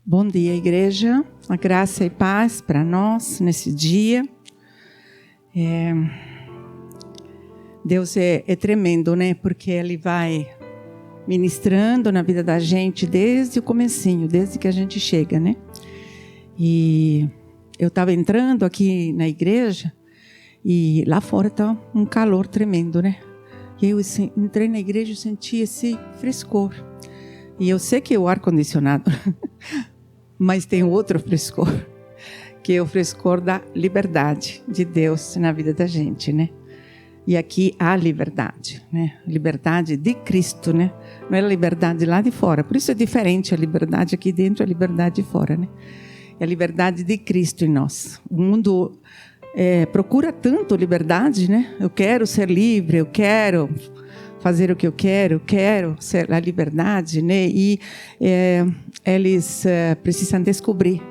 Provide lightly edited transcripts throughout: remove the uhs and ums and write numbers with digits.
Bom dia, igreja. A graça e paz para nós nesse dia. Deus é tremendo, né? Porque Ele vai ministrando na vida da gente desde o comecinho, desde que a gente chega, né? E eu estava entrando aqui na igreja e lá fora está um calor tremendo, né? E eu entrei na igreja e senti esse frescor. E eu sei que é o ar-condicionado, mas tem outro frescor, que é o frescor da liberdade de Deus na vida da gente, né? E aqui há liberdade, né? Liberdade de Cristo, né? Não é a liberdade lá de fora. Por isso é diferente a liberdade aqui dentro e a liberdade de fora, né? É a liberdade de Cristo em nós. O mundo procura tanto liberdade, né? Eu quero ser livre, eu quero fazer o que eu quero ser a liberdade, né? E eles precisam descobrir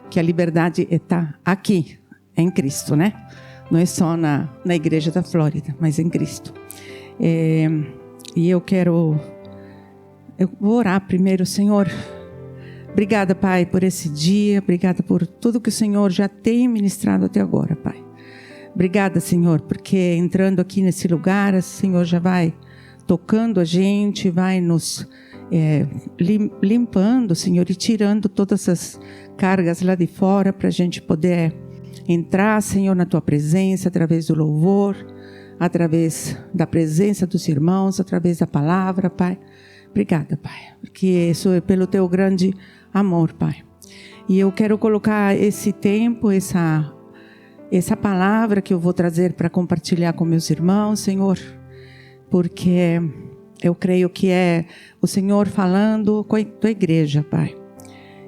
que a liberdade está aqui, em Cristo, né? Não é só na igreja da Flórida, mas em Cristo. E eu vou orar primeiro, Senhor. Obrigada, Pai, por esse dia. Obrigada por tudo que o Senhor já tem ministrado até agora, Pai. Obrigada, Senhor, porque entrando aqui nesse lugar, o Senhor já vai tocando a gente, vai nos limpando, Senhor, e tirando todas as cargas lá de fora para a gente poder entrar, Senhor, na Tua presença, através do louvor, através da presença dos irmãos, através da palavra, Pai. Obrigada, Pai, porque isso é pelo Teu grande amor, Pai. E eu quero colocar esse tempo, essa palavra que eu vou trazer para compartilhar com meus irmãos, Senhor, porque eu creio que é o Senhor falando com a Tua igreja, Pai.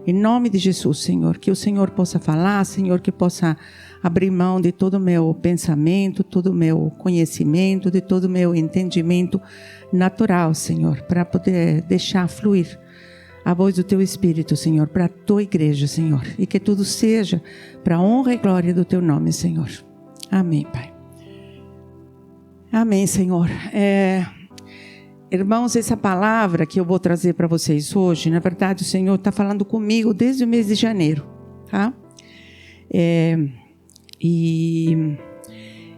Em nome de Jesus, Senhor, que o Senhor possa falar, Senhor, que possa abrir mão de todo o meu pensamento, todo o meu conhecimento, de todo o meu entendimento natural, Senhor, para poder deixar fluir a voz do Teu Espírito, Senhor, para a Tua igreja, Senhor, e que tudo seja para a honra e glória do Teu nome, Senhor. Amém, Pai. Amém, Senhor. Irmãos, essa palavra que eu vou trazer para vocês hoje, na verdade, o Senhor está falando comigo desde o mês de janeiro, tá? E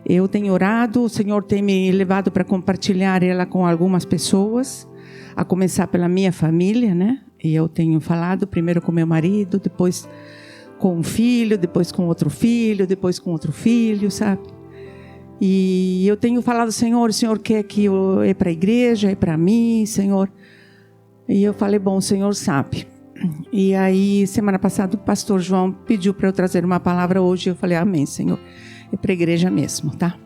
eu tenho orado, o Senhor tem me levado para compartilhar ela com algumas pessoas, a começar pela minha família, né? E eu tenho falado primeiro com meu marido, depois com um filho, depois com outro filho, depois com outro filho, sabe? E eu tenho falado, Senhor, o Senhor quer que é para a igreja, é para mim, Senhor. E eu falei, bom, o Senhor sabe. E aí, semana passada, o pastor João pediu para eu trazer uma palavra hoje. Eu falei, amém, Senhor. É para a igreja mesmo, tá?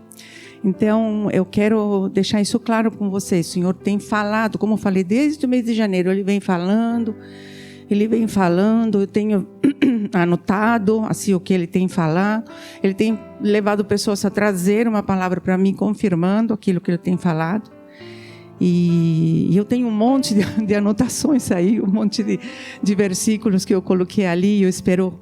Então, eu quero deixar isso claro com vocês. O Senhor tem falado, como eu falei, desde o mês de janeiro. Ele vem falando, eu tenho anotado assim, o que Ele tem falado. Ele tem levado pessoas a trazer uma palavra para mim, confirmando aquilo que Ele tem falado. E eu tenho um monte de anotações aí, um monte de versículos que eu coloquei ali, e eu espero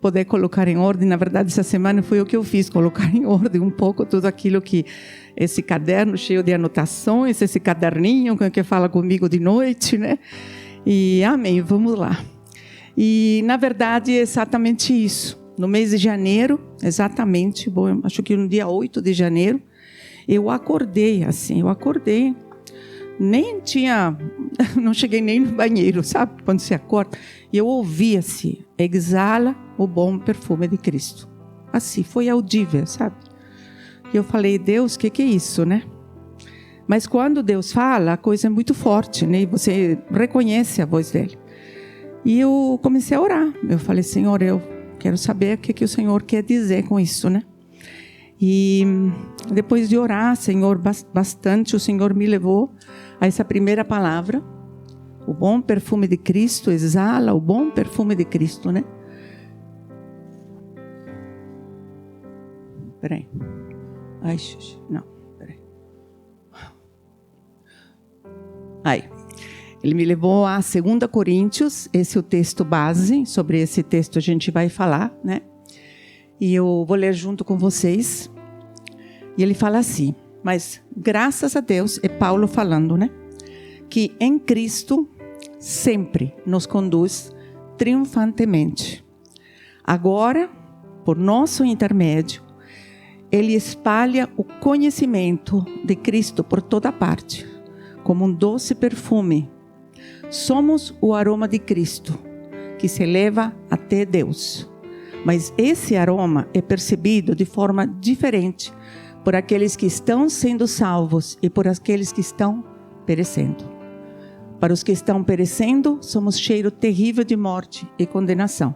poder colocar em ordem. Na verdade, essa semana foi o que eu fiz, colocar em ordem um pouco tudo aquilo que... Esse caderno cheio de anotações, esse caderninho que fala comigo de noite, né? E amém, vamos lá. E, na verdade, é exatamente isso. No mês de janeiro, exatamente, acho que no dia 8 de janeiro, eu acordei, não cheguei nem no banheiro, sabe? Quando você acorda, e eu ouvi assim, exala o bom perfume de Cristo. Assim, foi audível, sabe? E eu falei, Deus, o que é isso, né? Mas quando Deus fala, a coisa é muito forte, né? E você reconhece a voz dele. E eu comecei a orar. Eu falei, Senhor, eu quero saber o que o Senhor quer dizer com isso, né? E depois de orar, Senhor, bastante, o Senhor me levou a essa primeira palavra. O bom perfume de Cristo, exala o bom perfume de Cristo, né? Peraí. Ai, não, peraí. Aí. Ele me levou a 2 Coríntios, esse é o texto base, sobre esse texto a gente vai falar, né? E eu vou ler junto com vocês. E ele fala assim, mas graças a Deus, é Paulo falando, né? Que em Cristo sempre nos conduz triunfantemente. Agora, por nosso intermédio, Ele espalha o conhecimento de Cristo por toda parte, como um doce perfume. Somos o aroma de Cristo, que se eleva até Deus. Mas esse aroma é percebido de forma diferente por aqueles que estão sendo salvos e por aqueles que estão perecendo. Para os que estão perecendo, somos cheiro terrível de morte e condenação.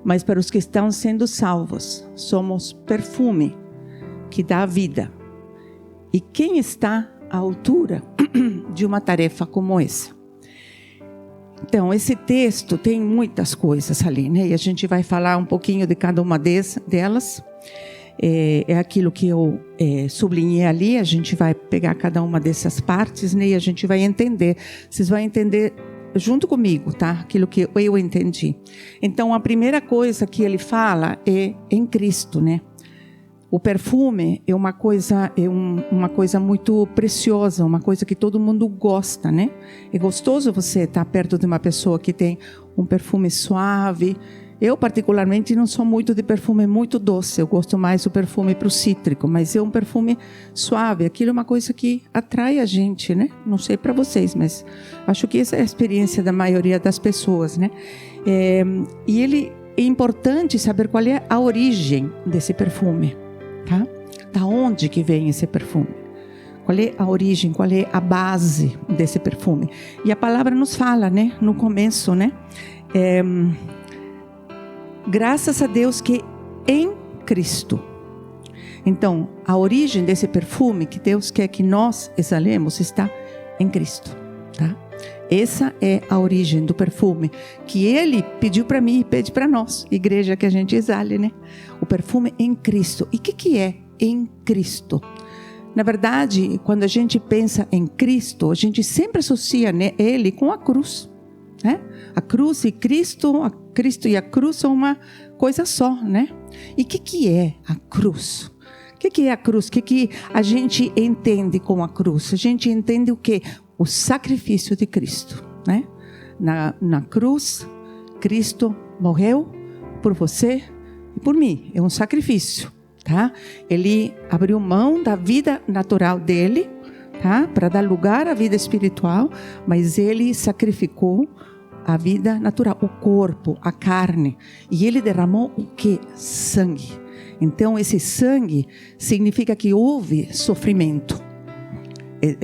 Mas para os que estão sendo salvos, somos perfume que dá vida. E quem está à altura de uma tarefa como essa? Então, esse texto tem muitas coisas ali, né? E a gente vai falar um pouquinho de cada uma delas. É aquilo que eu sublinhei ali. A gente vai pegar cada uma dessas partes, né? E a gente vai entender. Vocês vão entender junto comigo, tá? Aquilo que eu entendi. Então, a primeira coisa que ele fala é em Cristo, né? O perfume é uma coisa muito preciosa, uma coisa que todo mundo gosta, né? É gostoso você estar perto de uma pessoa que tem um perfume suave. Eu, particularmente, não sou muito de perfume muito doce. Eu gosto mais do perfume para o cítrico, mas é um perfume suave. Aquilo é uma coisa que atrai a gente, né? Não sei para vocês, mas acho que essa é a experiência da maioria das pessoas, né? E ele é importante saber qual é a origem desse perfume. Tá? Da onde que vem esse perfume? Qual é a origem? Qual é a base desse perfume? E a palavra nos fala, né? No começo, né? Graças a Deus que em Cristo. Então, a origem desse perfume que Deus quer que nós exalemos está em Cristo, tá? Essa é a origem do perfume que Ele pediu para mim e pede para nós, igreja, que a gente exale, né? O perfume em Cristo. E o que é em Cristo? Na verdade, quando a gente pensa em Cristo, a gente sempre associa, né, Ele com a cruz, né? A cruz e Cristo, e a cruz são uma coisa só, né? E o que é a cruz? O que é a cruz? O que a gente entende com a cruz? A gente entende o quê? O sacrifício de Cristo, né? Na cruz, Cristo morreu por você e por mim. É um sacrifício, tá? Ele abriu mão da vida natural dele, tá? Para dar lugar à vida espiritual, mas ele sacrificou a vida natural, o corpo, a carne. E ele derramou o quê? Sangue. Então, esse sangue significa que houve sofrimento.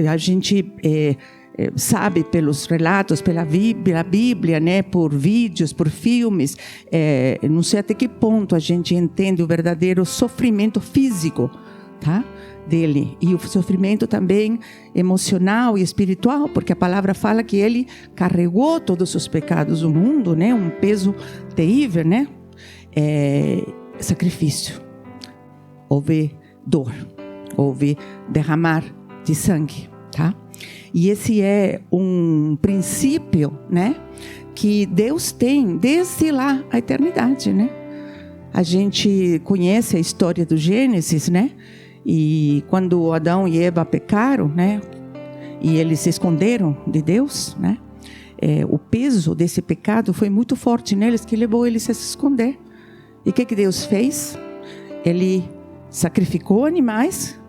A gente sabe pelos relatos, pela Bíblia, né, por vídeos, por filmes, não sei até que ponto a gente entende o verdadeiro sofrimento físico, tá, dele. E o sofrimento também emocional e espiritual, porque a palavra fala que ele carregou todos os pecados do mundo, né, um peso terrível, né, sacrifício. Houve dor, houve derramar de sangue, tá? E esse é um princípio, né, que Deus tem desde lá a eternidade, né? A gente conhece a história do Gênesis, né? E quando Adão e Eva pecaram, né, e eles se esconderam de Deus, né? O peso desse pecado foi muito forte neles, que levou eles a se esconder. E o que Deus fez? Ele sacrificou animais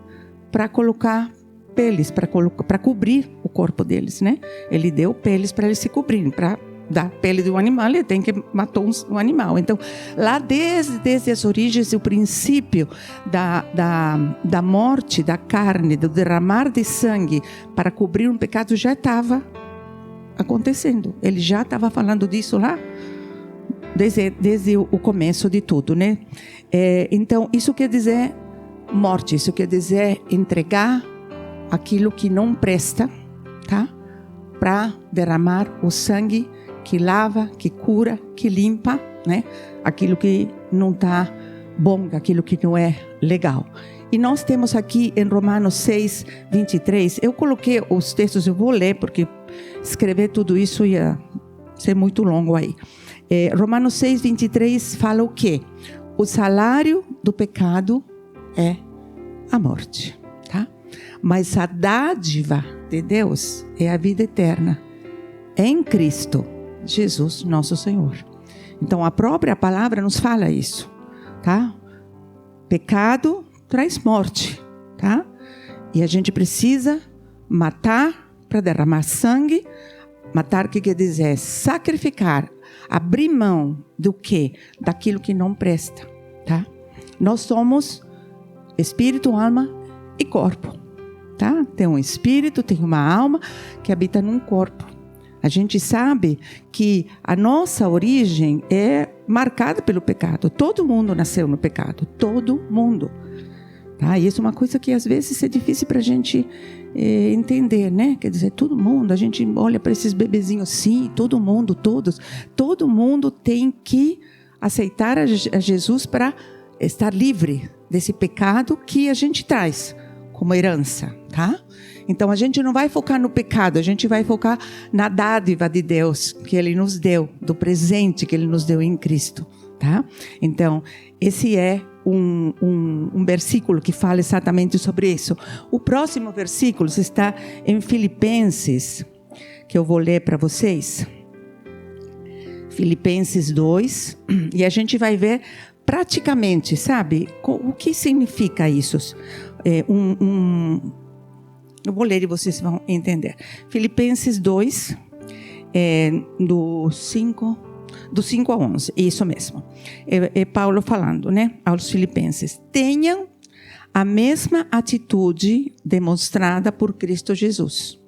para colocar peles, para cobrir o corpo deles, né? Ele deu peles para eles se cobrirem. Para dar pele de um animal, ele tem que matar um animal. Então, lá desde as origens, o princípio da morte da carne, do derramar de sangue para cobrir um pecado já estava acontecendo. Ele já estava falando disso lá desde o começo de tudo, né? Então, isso quer dizer morte, isso quer dizer entregar aquilo que não presta, tá? Para derramar o sangue que lava, que cura, que limpa, né? Aquilo que não está bom, aquilo que não é legal. E nós temos aqui em Romanos 6, 23, eu coloquei os textos, eu vou ler, porque escrever tudo isso ia ser muito longo aí. Romanos 6, 23 fala o quê? O salário do pecado é a morte, tá? Mas a dádiva de Deus é a vida eterna em Cristo Jesus, nosso Senhor. Então, a própria palavra nos fala isso, tá? Pecado traz morte, tá? E a gente precisa matar para derramar sangue. Matar, o que quer dizer? Sacrificar, abrir mão do quê? Daquilo que não presta, tá? Nós somos espírito, alma e corpo, tá? Tem um espírito, tem uma alma que habita num corpo. A gente sabe que a nossa origem é marcada pelo pecado. Todo mundo nasceu no pecado, todo mundo. Tá? E isso é uma coisa que às vezes é difícil para a gente entender, né? Quer dizer, todo mundo, a gente olha para esses bebezinhos, sim, todo mundo, todo mundo tem que aceitar a Jesus para estar livre desse pecado que a gente traz como herança, tá? Então a gente não vai focar no pecado, a gente vai focar na dádiva de Deus que Ele nos deu, do presente que Ele nos deu em Cristo, tá? Então esse é um versículo que fala exatamente sobre isso. O próximo versículo está em Filipenses, que eu vou ler para vocês. Filipenses 2, e a gente vai ver praticamente, sabe, o que significa isso. Eu vou ler e vocês vão entender. Filipenses 2, do 5 a 11, isso mesmo. É Paulo falando, né, aos filipenses. Tenham a mesma atitude demonstrada por Cristo Jesus.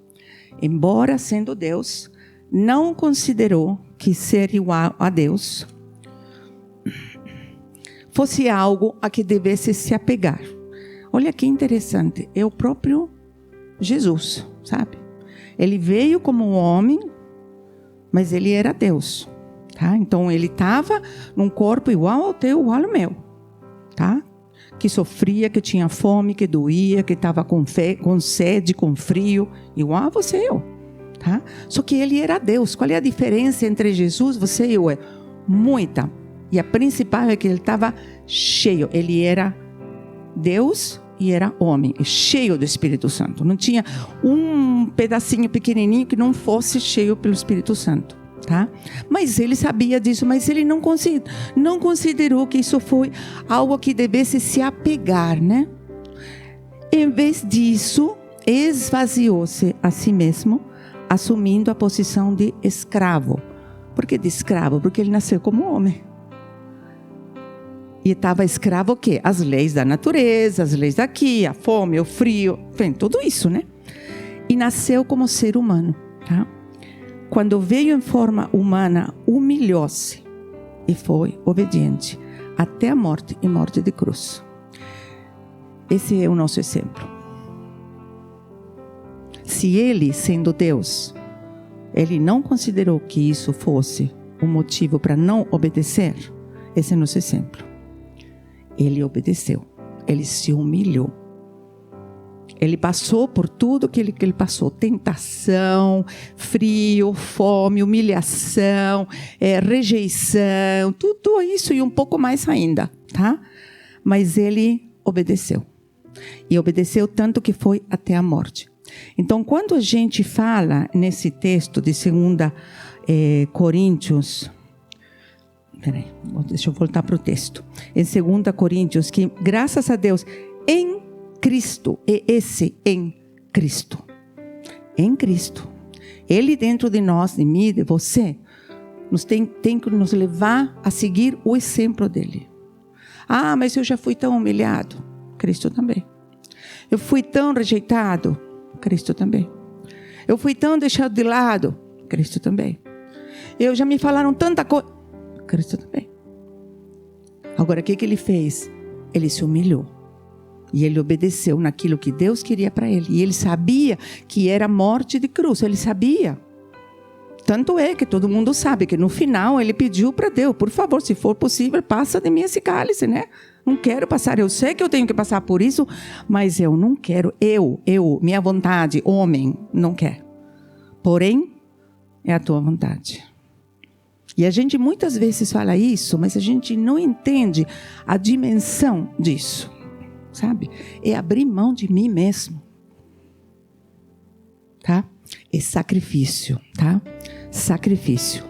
Embora sendo Deus, não considerou que ser igual a Deus fosse algo a que devesse se apegar. Olha que interessante, é o próprio Jesus, sabe? Ele veio como um homem, mas ele era Deus, tá? Então ele estava num corpo igual ao teu, igual ao meu, tá? Que sofria, que tinha fome, que doía, que estava com sede, com frio, igual a você e eu, tá? Só que ele era Deus. Qual é a diferença entre Jesus, você e eu? É muita. E a principal é que ele estava cheio. Ele era Deus e era homem, cheio do Espírito Santo. Não tinha um pedacinho pequenininho que não fosse cheio pelo Espírito Santo, tá? Mas ele sabia disso, mas ele não considerou que isso foi algo que devesse se apegar, né? Em vez disso, esvaziou-se a si mesmo, assumindo a posição de escravo. Por que de escravo? Porque ele nasceu como homem. E estava escravo o quê? As leis da natureza, as leis daqui, a fome, o frio, enfim, tudo isso, né? E nasceu como ser humano, tá? Quando veio em forma humana, humilhou-se e foi obediente até a morte e morte de cruz. Esse é o nosso exemplo. Se ele, sendo Deus, ele não considerou que isso fosse um motivo para não obedecer, esse é o nosso exemplo. Ele obedeceu, ele se humilhou. Ele passou por tudo que ele passou. Tentação, frio, fome, humilhação, rejeição, tudo isso e um pouco mais ainda, tá? Mas ele obedeceu. E obedeceu tanto que foi até a morte. Então, quando a gente fala nesse texto de 2 Coríntios... Peraí, deixa eu voltar para o texto. Em 2 Coríntios, que graças a Deus, em Cristo, é esse em Cristo. Em Cristo. Ele dentro de nós, de mim, de você, tem que nos levar a seguir o exemplo dele. Ah, mas eu já fui tão humilhado. Cristo também. Eu fui tão rejeitado. Cristo também. Eu fui tão deixado de lado. Cristo também. Eu já me falaram tanta coisa. Cristo também. Agora, o que ele fez? Ele se humilhou. E ele obedeceu naquilo que Deus queria para ele. E ele sabia que era morte de cruz. Ele sabia. Tanto é que todo mundo sabe que no final ele pediu para Deus, por favor, se for possível, passa de mim esse cálice, né? Não quero passar. Eu sei que eu tenho que passar por isso, mas eu não quero. Minha vontade, homem, não quer. Porém, é a tua vontade. E a gente muitas vezes fala isso, mas a gente não entende a dimensão disso, sabe? É abrir mão de mim mesmo, tá? É sacrifício, tá? Sacrifício.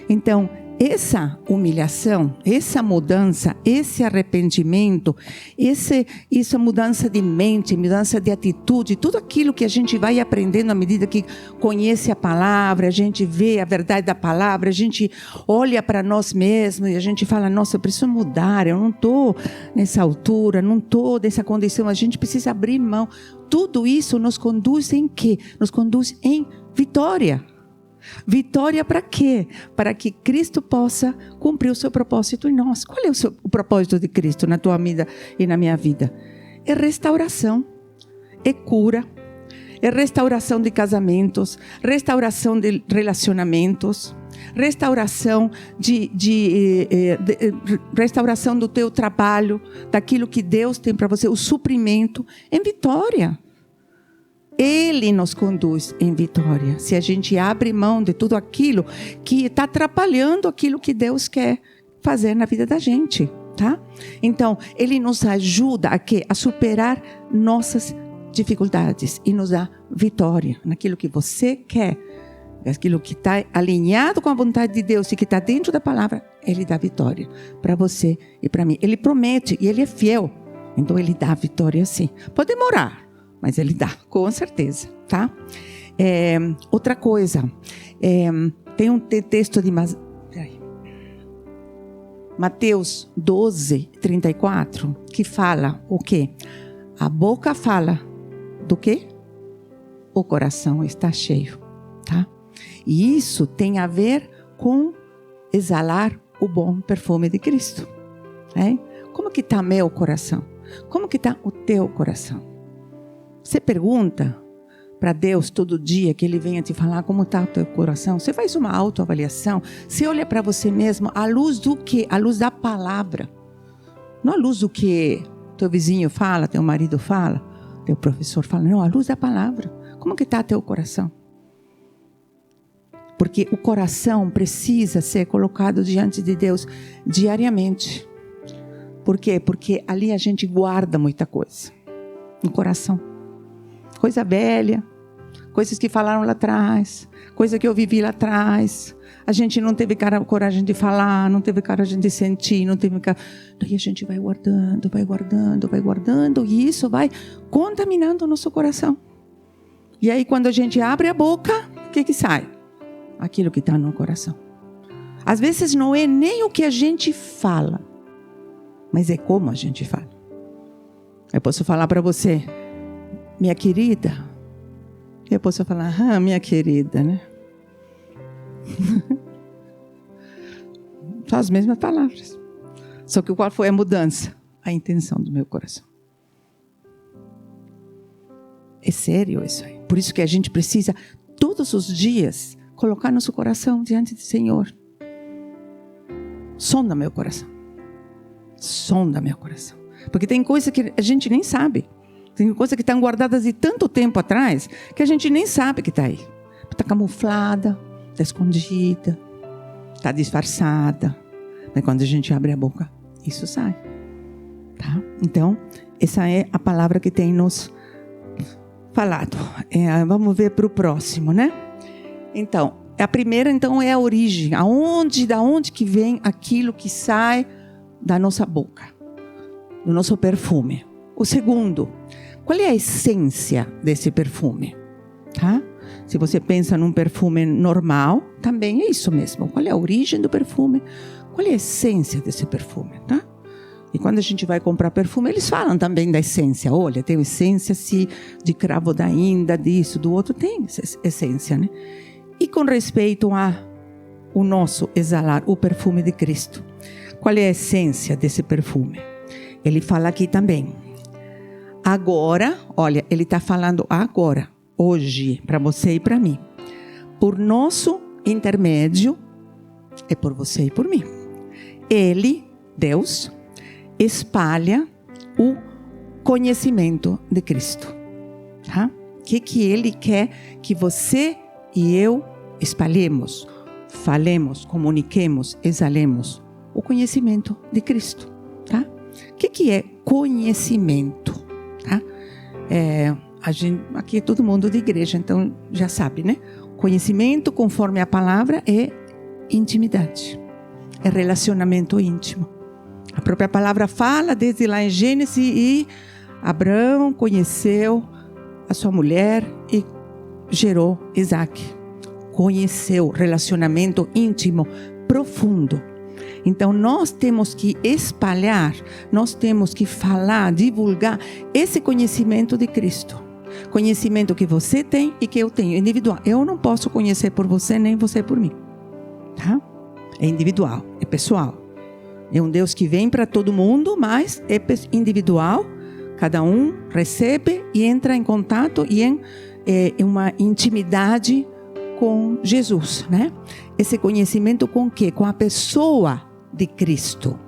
Então, essa humilhação, essa mudança, esse arrependimento, essa mudança de mente, mudança de atitude, tudo aquilo que a gente vai aprendendo à medida que conhece a palavra, a gente vê a verdade da palavra, a gente olha para nós mesmos e a gente fala, nossa, eu preciso mudar, eu não estou nessa altura, não estou nessa condição, a gente precisa abrir mão. Tudo isso nos conduz em quê? Nos conduz em vitória. Vitória para quê? Para que Cristo possa cumprir o seu propósito em nós. Qual é o propósito de Cristo na tua vida e na minha vida? É restauração, é cura, é restauração de casamentos, restauração de relacionamentos, restauração restauração do teu trabalho, daquilo que Deus tem para você, o suprimento em vitória. Ele nos conduz em vitória. Se a gente abre mão de tudo aquilo que está atrapalhando aquilo que Deus quer fazer na vida da gente, tá? Então, Ele nos ajuda a superar nossas dificuldades e nos dá vitória naquilo que você quer, aquilo que está alinhado com a vontade de Deus e que está dentro da palavra. Ele dá vitória para você e para mim. Ele promete e Ele é fiel. Então, Ele dá vitória sim. Pode demorar, mas Ele dá, com certeza, tá? Outra coisa, tem um texto de Mateus 12, 34, que fala o quê? A boca fala do quê? O coração está cheio, tá? E isso tem a ver com exalar o bom perfume de Cristo. Como que está meu coração? Como que está o teu coração? Você pergunta para Deus todo dia que Ele venha te falar como está o teu coração. Você faz uma autoavaliação. Você olha para você mesmo à luz do quê? À luz da palavra. Não à luz do que teu vizinho fala, teu marido fala, teu professor fala. Não, à luz da palavra. Como que está teu coração? Porque o coração precisa ser colocado diante de Deus diariamente. Por quê? Porque ali a gente guarda muita coisa. No coração. Coisa velha, coisas que falaram lá atrás, coisa que eu vivi lá atrás. A gente não teve coragem de falar, não teve coragem de sentir, não teve. Daí a gente vai guardando, vai guardando, vai guardando, e isso vai contaminando o nosso coração. E aí, quando a gente abre a boca, o que sai? Aquilo que está no coração. Às vezes não é nem o que a gente fala, mas é como a gente fala. Eu posso falar para você, minha querida. Eu posso falar, minha querida, né? São as mesmas palavras. Só que qual foi a mudança? A intenção do meu coração. É sério isso aí. Por isso que a gente precisa, todos os dias, colocar nosso coração diante do Senhor. Sonda meu coração. Sonda meu coração. Porque tem coisa que a gente nem sabe. Tem coisas que estão guardadas de tanto tempo atrás que a gente nem sabe que está aí. Está camuflada, está escondida, está disfarçada. Mas quando a gente abre a boca, isso sai. Tá? Então, essa é a palavra que tem nos falado. Vamos ver para o próximo, né? Então, a primeira então é a origem. Da onde que vem aquilo que sai da nossa boca, do nosso perfume. O segundo, qual é a essência desse perfume? Tá? Se você pensa num perfume normal, também é isso mesmo. Qual é a origem do perfume? Qual é a essência desse perfume? Tá? E quando a gente vai comprar perfume, eles falam também da essência. Olha, tem essência de cravo da Índia, disso, do outro. Tem essência, né? E com respeito ao nosso exalar, o perfume de Cristo. Qual é a essência desse perfume? Ele fala aqui também. Agora, olha, ele está falando agora, hoje, para você e para mim. Por nosso intermédio, é por você e por mim. Ele, Deus, espalha o conhecimento de Cristo. Tá? O que Ele quer que você e eu espalhemos, falemos, comuniquemos, exalemos? O conhecimento de Cristo. Tá? O que é conhecimento? Tá? Aqui é todo mundo de igreja, então já sabe, né? Conhecimento, conforme a palavra, é intimidade. É relacionamento íntimo. A própria palavra fala desde lá em Gênesis, e Abraão conheceu a sua mulher e gerou Isaac. Conheceu, relacionamento íntimo, profundo. Então nós temos que espalhar, nós temos que falar, divulgar esse conhecimento de Cristo. Conhecimento que você tem e que eu tenho, individual. Eu não posso conhecer por você, nem você por mim. Tá? É individual, é pessoal. É um Deus que vem para todo mundo, mas é individual. Cada um recebe e entra em contato e em uma intimidade com Jesus, né? Esse conhecimento com o quê? Com a pessoa de Cristo.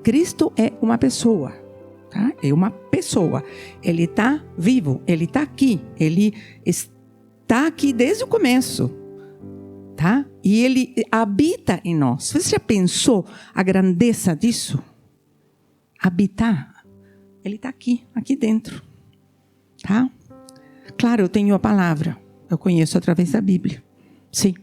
Cristo é uma pessoa, tá? É uma pessoa. Ele está vivo, ele está aqui. Ele está aqui desde o começo, tá? E ele habita em nós. Você já pensou a grandeza disso? Habitar. Ele está aqui dentro, tá? Claro, eu tenho a palavra. Eu conheço através da Bíblia. Sim.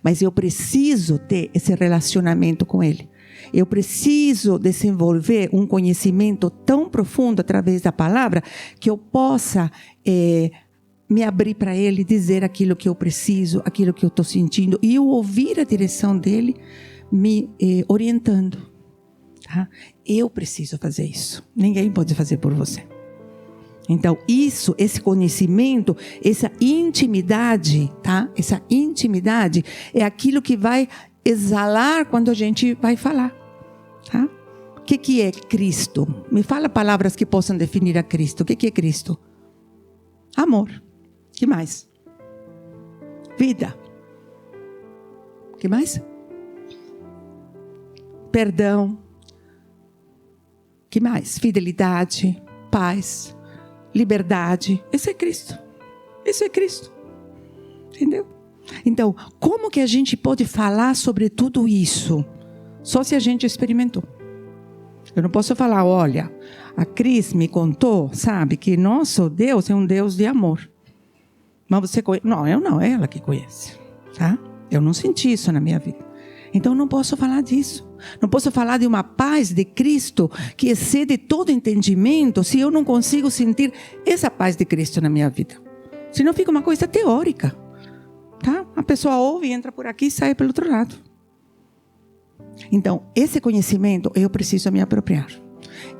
Mas eu preciso ter esse relacionamento com Ele. Eu preciso desenvolver um conhecimento tão profundo através da palavra que eu possa me abrir para Ele, dizer aquilo que eu preciso, aquilo que eu estou sentindo, e eu ouvir a direção dEle me orientando. Tá? Eu preciso fazer isso. Ninguém pode fazer por você. Então, esse conhecimento, essa intimidade, tá? Essa intimidade é aquilo que vai exalar quando a gente vai falar, tá? O que é Cristo? Me fala palavras que possam definir a Cristo. O que é Cristo? Amor. Que mais? Vida. Que mais? Perdão. Que mais? Fidelidade, paz, liberdade. Esse é Cristo. Esse é Cristo. Entendeu? Então, como que a gente pode falar sobre tudo isso? Só se a gente experimentou. Eu não posso falar, olha, a Cris me contou, sabe, que nosso Deus é um Deus de amor. Mas você conhece? Não, eu não, é ela que conhece. Tá? Eu não senti isso na minha vida. Então, eu não posso falar disso. Não posso falar de uma paz de Cristo que excede todo entendimento se eu não consigo sentir essa paz de Cristo na minha vida. Senão fica uma coisa teórica. Tá? A pessoa ouve, entra por aqui e sai pelo outro lado. Então, esse conhecimento eu preciso me apropriar.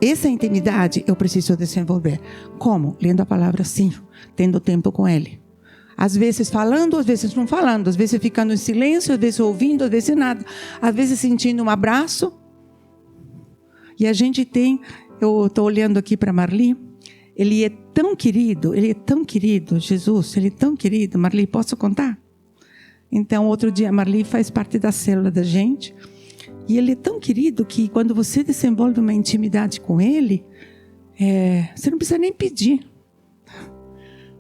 Essa intimidade eu preciso desenvolver. Como? Lendo a palavra, sim. Tendo tempo com Ele. Às vezes falando, às vezes não falando. Às vezes ficando em silêncio, às vezes ouvindo, às vezes nada. Às vezes sentindo um abraço. E a gente tem... Eu estou olhando aqui para Marli. Ele é tão querido, Jesus, ele é tão querido. Marli, posso contar? Então, outro dia, Marli faz parte da célula da gente. E ele é tão querido que quando você desenvolve uma intimidade com ele, você não precisa nem pedir.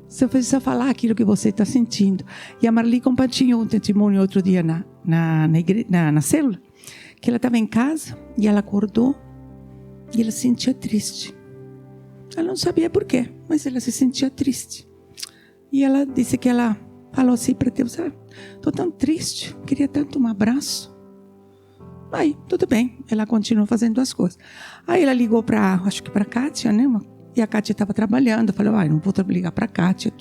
Você precisa falar aquilo que você está sentindo. E a Marli compartilhou um testemunho outro dia na célula, que ela estava em casa e ela acordou e ela se sentia triste. Ela não sabia por quê, mas ela se sentia triste. E ela disse que ela falou assim para Deus, estou tão triste, queria tanto um abraço. Aí, tudo bem, ela continuou fazendo as coisas. Aí ela ligou acho que para a Kátia, né? E a Kátia estava trabalhando, falou, não vou ligar para a Kátia.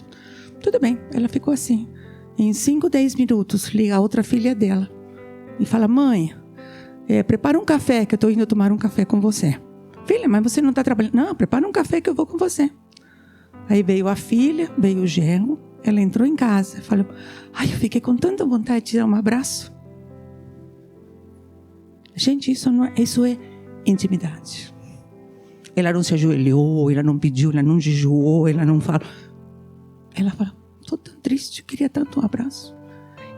Tudo bem, ela ficou assim. Em 5, 10 minutos, liga a outra filha dela. E fala, mãe, prepara um café, que eu estou indo tomar um café com você. Filha, mas você não está trabalhando? Não, prepara um café que eu vou com você. Aí veio a filha, veio o genro, ela entrou em casa, falou, eu fiquei com tanta vontade de dar um abraço. Gente, isso é intimidade. Ela não se ajoelhou, ela não pediu, ela não jejuou, ela não falou. Ela falou, estou tão triste, eu queria tanto um abraço.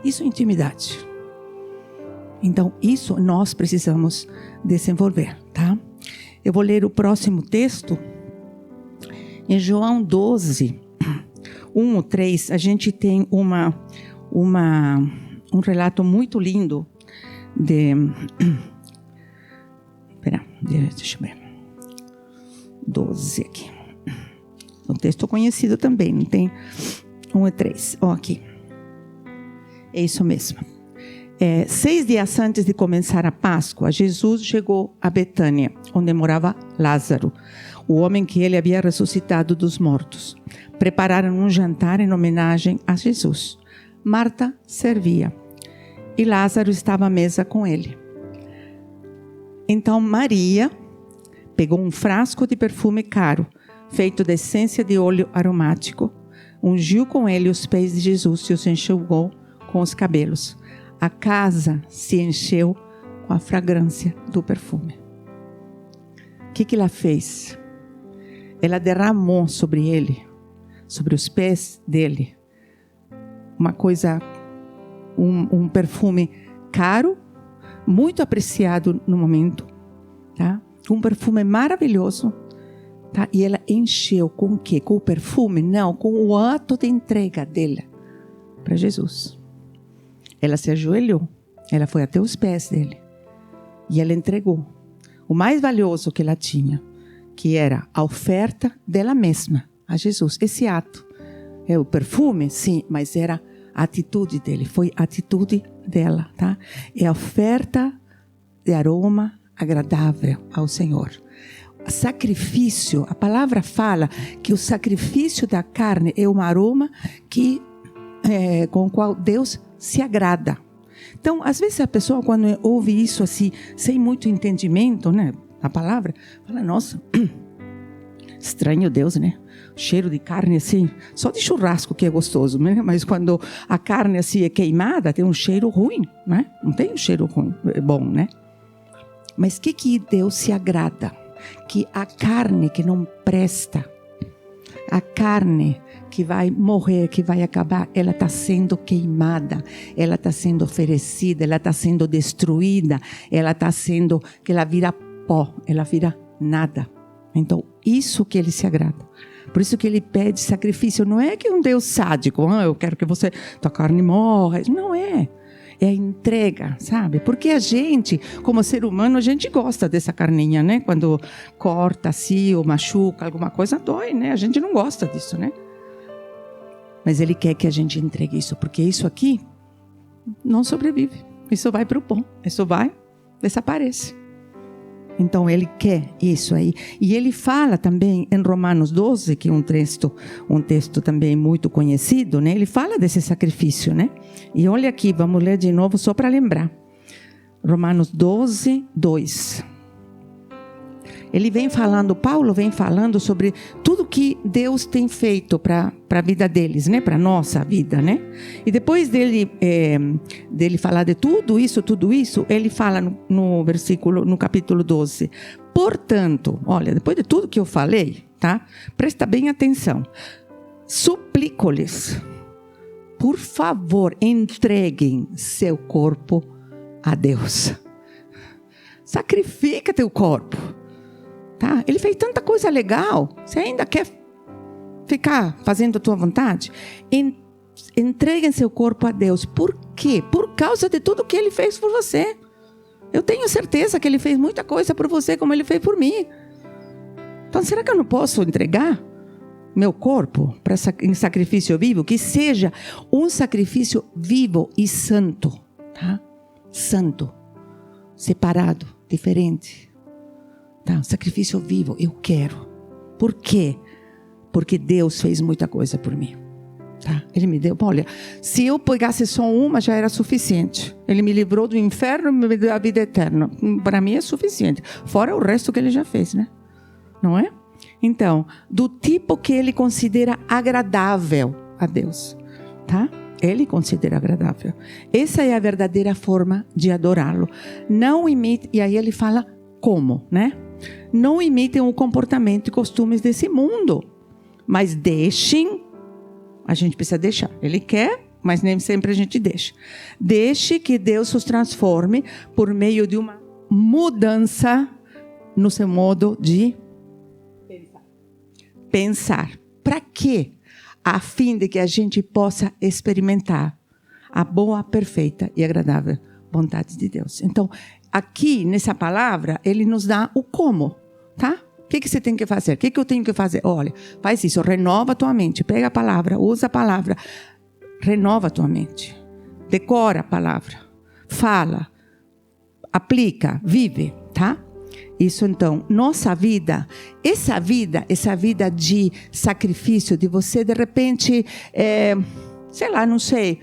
Isso é intimidade. Então, isso nós precisamos desenvolver, tá? Eu vou ler o próximo texto. Em João 12, 1 ou 3, a gente tem um relato muito lindo deixa eu ver. 12 aqui. Um texto conhecido também, não tem? 1 e 3. Aqui. É isso mesmo. 6 dias antes de começar a Páscoa, Jesus chegou a Betânia, onde morava Lázaro, o homem que ele havia ressuscitado dos mortos. Prepararam um jantar em homenagem a Jesus. Marta servia e Lázaro estava à mesa com ele. Então Maria pegou um frasco de perfume caro, feito de essência de óleo aromático, ungiu com ele os pés de Jesus e os enxugou com os cabelos. A casa se encheu com a fragrância do perfume. O que ela fez? Ela derramou sobre ele, sobre os pés dele, uma coisa, um perfume caro, muito apreciado no momento, tá? Um perfume maravilhoso, tá? E ela encheu com o quê? Com o perfume? Não, com o ato de entrega dela para Jesus. Ela se ajoelhou, ela foi até os pés dele e ela entregou o mais valioso que ela tinha, que era a oferta dela mesma a Jesus. Esse ato é o perfume, sim, mas era a atitude dele, foi a atitude dela, tá? É a oferta de aroma agradável ao Senhor. Sacrifício, a palavra fala que o sacrifício da carne é um aroma com o qual Deus se agrada. Então, às vezes a pessoa, quando ouve isso assim, sem muito entendimento, né, a palavra, fala, nossa, estranho Deus, né? Cheiro de carne assim, só de churrasco que é gostoso, né? Mas quando a carne assim é queimada, tem um cheiro ruim, né? Não tem um cheiro ruim, é bom, né? Mas que Deus se agrada? Que a carne que não presta, a carne que vai morrer, que vai acabar, ela está sendo queimada, ela está sendo oferecida, ela está sendo destruída, ela está sendo, que ela vira pó, ela vira nada. Então, isso que ele se agrada. Por isso que ele pede sacrifício. Não é que um Deus sádico, eu quero que tua carne morra. Não é. É a entrega, sabe? Porque a gente, como ser humano, a gente gosta dessa carninha, né? Quando corta assim ou machuca, alguma coisa dói, né? A gente não gosta disso, né? Mas ele quer que a gente entregue isso, porque isso aqui não sobrevive. Isso vai para o pó, isso desaparece. Então ele quer isso aí. E ele fala também em Romanos 12, que é um texto também muito conhecido, né? Ele fala desse sacrifício, né? E olha aqui, vamos ler de novo só para lembrar. Romanos 12, 2. Paulo vem falando sobre tudo que Deus tem feito para a vida deles, né? Para a nossa vida, né? E depois dele falar de tudo isso, ele fala no capítulo 12. Portanto, olha, depois de tudo que eu falei, tá? Presta bem atenção. Suplico-lhes, por favor, entreguem seu corpo a Deus. Sacrifica teu corpo. Tá? Ele fez tanta coisa legal. Você ainda quer ficar fazendo a tua vontade? Entreguem seu corpo a Deus. Por quê? Por causa de tudo que ele fez por você. Eu tenho certeza que ele fez muita coisa por você, como ele fez por mim. Então, será que eu não posso entregar meu corpo em sacrifício vivo? Que seja um sacrifício vivo e santo. Tá? Santo. Separado. Diferente. Tá, sacrifício vivo, eu quero. Por quê? Porque Deus fez muita coisa por mim. Tá? Ele me deu, olha, se eu pegasse só uma, já era suficiente. Ele me livrou do inferno e me deu a vida eterna. Para mim é suficiente. Fora o resto que ele já fez, né? Não é? Então, do tipo que ele considera agradável a Deus. Tá? Ele considera agradável. Essa é a verdadeira forma de adorá-lo. Não imite, e aí ele fala como, né? Não imitem o comportamento e costumes desse mundo, mas deixem, a gente precisa deixar, ele quer, mas nem sempre a gente deixa. Deixe que Deus os transforme por meio de uma mudança no seu modo de pensar. Para quê? A fim de que a gente possa experimentar a boa, perfeita e agradável vontade de Deus. Então, aqui, nessa palavra, ele nos dá o como, tá? O que você tem que fazer? O que eu tenho que fazer? Olha, faz isso, renova a tua mente. Pega a palavra, usa a palavra. Renova a tua mente. Decora a palavra. fala, aplica, vive, tá? Isso então, nossa vida, essa vida de sacrifício, de você de repente, sei lá, não sei,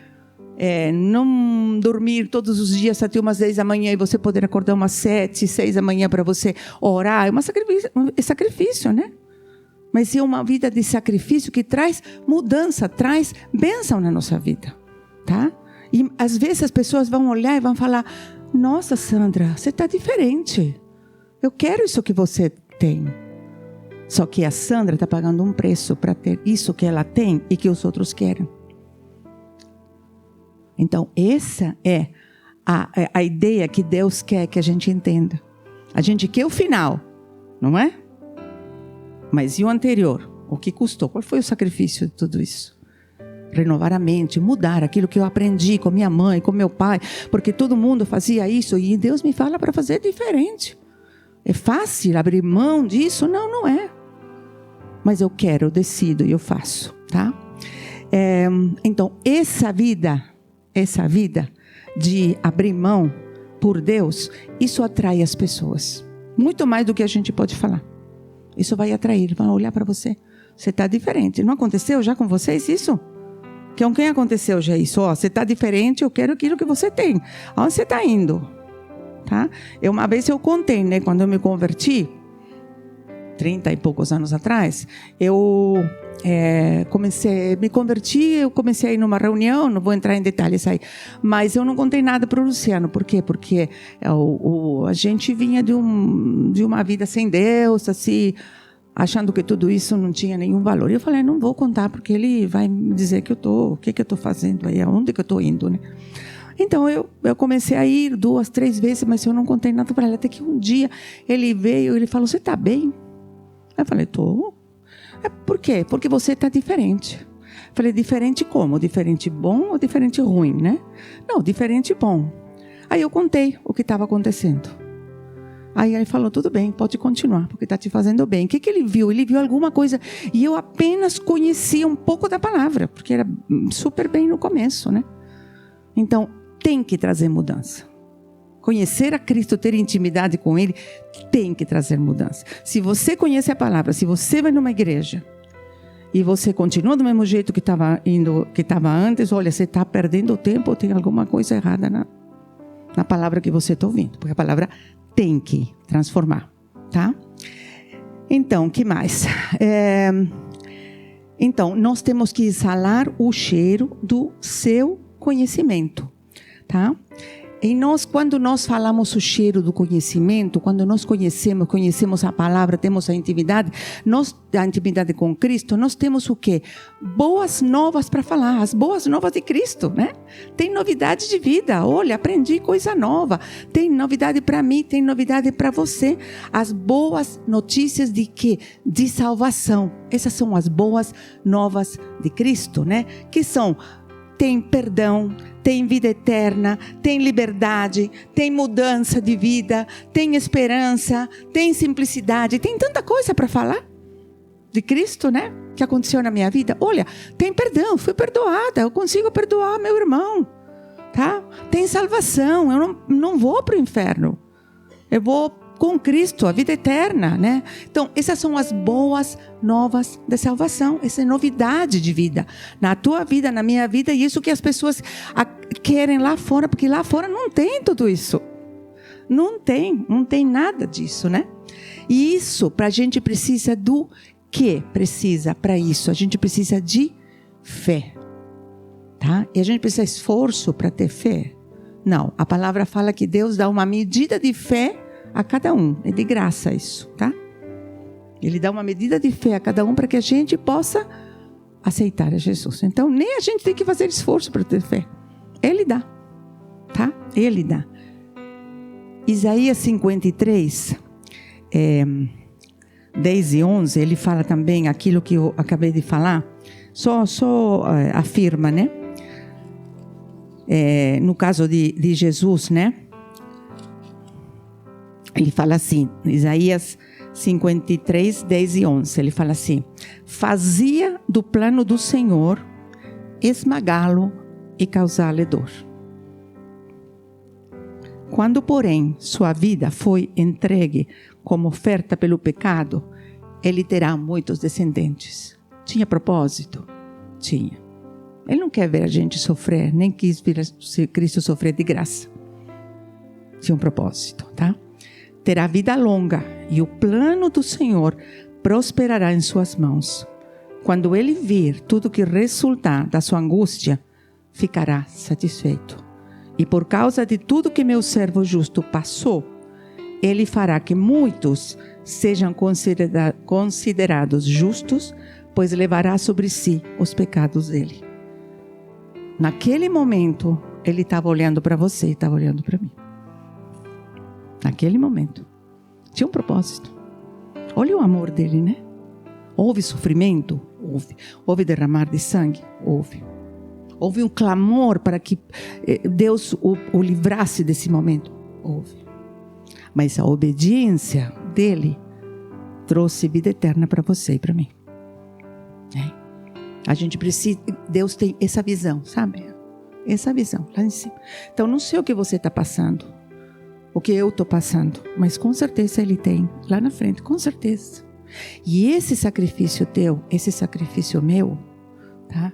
não dormir todos os dias até umas 10 da manhã e você poder acordar umas 7, 6 da manhã para você orar, é sacrifício, né? Mas é uma vida de sacrifício que traz mudança, traz bênção na nossa vida, tá? E às vezes as pessoas vão olhar e vão falar, nossa Sandra, você está diferente. Eu quero isso que você tem. Só que a Sandra está pagando um preço para ter isso que ela tem e que os outros querem. Então, essa é a ideia que Deus quer que a gente entenda. A gente quer o final, não é? Mas e o anterior? O que custou? Qual foi o sacrifício de tudo isso? Renovar a mente, mudar aquilo que eu aprendi com minha mãe, com meu pai, porque todo mundo fazia isso e Deus me fala para fazer diferente. É fácil abrir mão disso? Não, não é. Mas eu quero, eu decido e eu faço, tá? Então, essa vida de abrir mão por Deus, isso atrai as pessoas. Muito mais do que a gente pode falar. Isso vai atrair, vai olhar para você. Você está diferente. Não aconteceu já com vocês isso? Com quem aconteceu já isso? Você está diferente, eu quero aquilo que você tem. Aonde você está indo? Tá? Uma vez eu contei, né? Quando eu me converti, 30 e poucos anos atrás, eu me converti, eu comecei a ir numa reunião, não vou entrar em detalhes aí, mas eu não contei nada para o Luciano. Por quê? Porque a gente vinha de uma vida sem Deus, assim, achando que tudo isso não tinha nenhum valor. E eu falei, não vou contar, porque ele vai me dizer o que eu estou fazendo aí, aonde que eu estou indo, né? Então, eu comecei a ir 2, 3 vezes, mas eu não contei nada para ele. Até que um dia ele veio, ele falou, você está bem? Eu falei, estou. Por quê? Porque você está diferente. Eu falei, diferente como? Diferente bom ou diferente ruim, né? Não, diferente bom. Aí eu contei o que estava acontecendo. Aí ele falou, tudo bem, pode continuar, porque está te fazendo bem. O que ele viu? Ele viu alguma coisa, e eu apenas conhecia um pouco da palavra, porque era super bem no começo, né? Então, tem que trazer mudança. Conhecer a Cristo, ter intimidade com Ele, tem que trazer mudança. Se você conhece a palavra, se você vai numa igreja e você continua do mesmo jeito que estava antes, olha, você está perdendo tempo ou tem alguma coisa errada na palavra que você está ouvindo. Porque a palavra tem que transformar, tá? Então, o que mais? Então, nós temos que exalar o cheiro do seu conhecimento, tá? E quando nós falamos o cheiro do conhecimento, quando nós conhecemos a palavra, temos a intimidade com Cristo, nós temos o quê? Boas novas para falar, as boas novas de Cristo, né? Tem novidade de vida, olha, aprendi coisa nova, tem novidade para mim, tem novidade para você. As boas notícias de quê? De salvação. Essas são as boas novas de Cristo, né? Que são, tem perdão, tem vida eterna, tem liberdade, tem mudança de vida, tem esperança, tem simplicidade, tem tanta coisa para falar de Cristo, né? Que aconteceu na minha vida. Olha, tem perdão, fui perdoada, eu consigo perdoar meu irmão, tá? Tem salvação, eu não vou para o inferno, eu vou com Cristo, a vida eterna, né? Então, essas são as boas novas de salvação. Essa é novidade de vida. Na tua vida, na minha vida. E isso que as pessoas querem lá fora. Porque lá fora não tem tudo isso. Não tem nada disso, né? E isso, para a gente precisa do quê? Precisa, para isso, a gente precisa de fé. Tá? E a gente precisa de esforço para ter fé? Não. A palavra fala que Deus dá uma medida de fé a cada um, é de graça isso, tá? Ele dá uma medida de fé a cada um para que a gente possa aceitar a Jesus. Então, nem a gente tem que fazer esforço para ter fé. Ele dá, tá? Ele dá. Isaías 53, 10 e 11, ele fala também aquilo que eu acabei de falar, só afirma, né? No caso de Jesus, né? Ele fala assim, Isaías 53, 10 e 11. Ele fala assim, fazia do plano do Senhor esmagá-lo e causar-lhe dor. Quando, porém, sua vida foi entregue como oferta pelo pecado, ele terá muitos descendentes. Tinha propósito? Tinha. Ele não quer ver a gente sofrer, nem quis ver Cristo sofrer de graça. Tinha um propósito, tá? Terá vida longa e o plano do Senhor prosperará em suas mãos. Quando ele vir tudo que resultar da sua angústia, ficará satisfeito. E por causa de tudo que meu servo justo passou, ele fará que muitos sejam considerados justos, pois levará sobre si os pecados dele. Naquele momento, ele estava olhando para você e estava olhando para mim. Naquele momento. Tinha um propósito. Olha o amor dele, né? Houve sofrimento? Houve. Houve derramar de sangue? Houve. Houve um clamor para que Deus o livrasse desse momento? Houve. Mas a obediência dele trouxe vida eterna para você e para mim. A gente precisa, Deus tem essa visão, sabe? Essa visão lá em cima. Então, não sei o que você está passando, o que eu estou passando, mas com certeza Ele tem lá na frente, com certeza. E esse sacrifício teu, esse sacrifício meu, tá?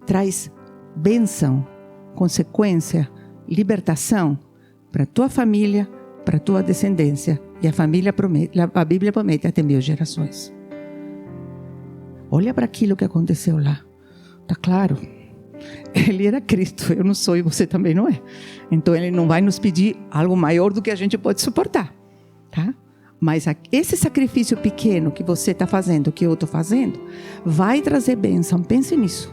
Traz bênção, consequência, libertação para tua família, para tua descendência. E a Bíblia promete até 1000 gerações. Olha para aquilo que aconteceu lá. Está claro? Ele era Cristo, eu não sou e você também não é. Então ele não vai nos pedir algo maior do que a gente pode suportar. Tá? Mas esse sacrifício pequeno que você está fazendo, que eu estou fazendo, vai trazer bênção. Pense nisso.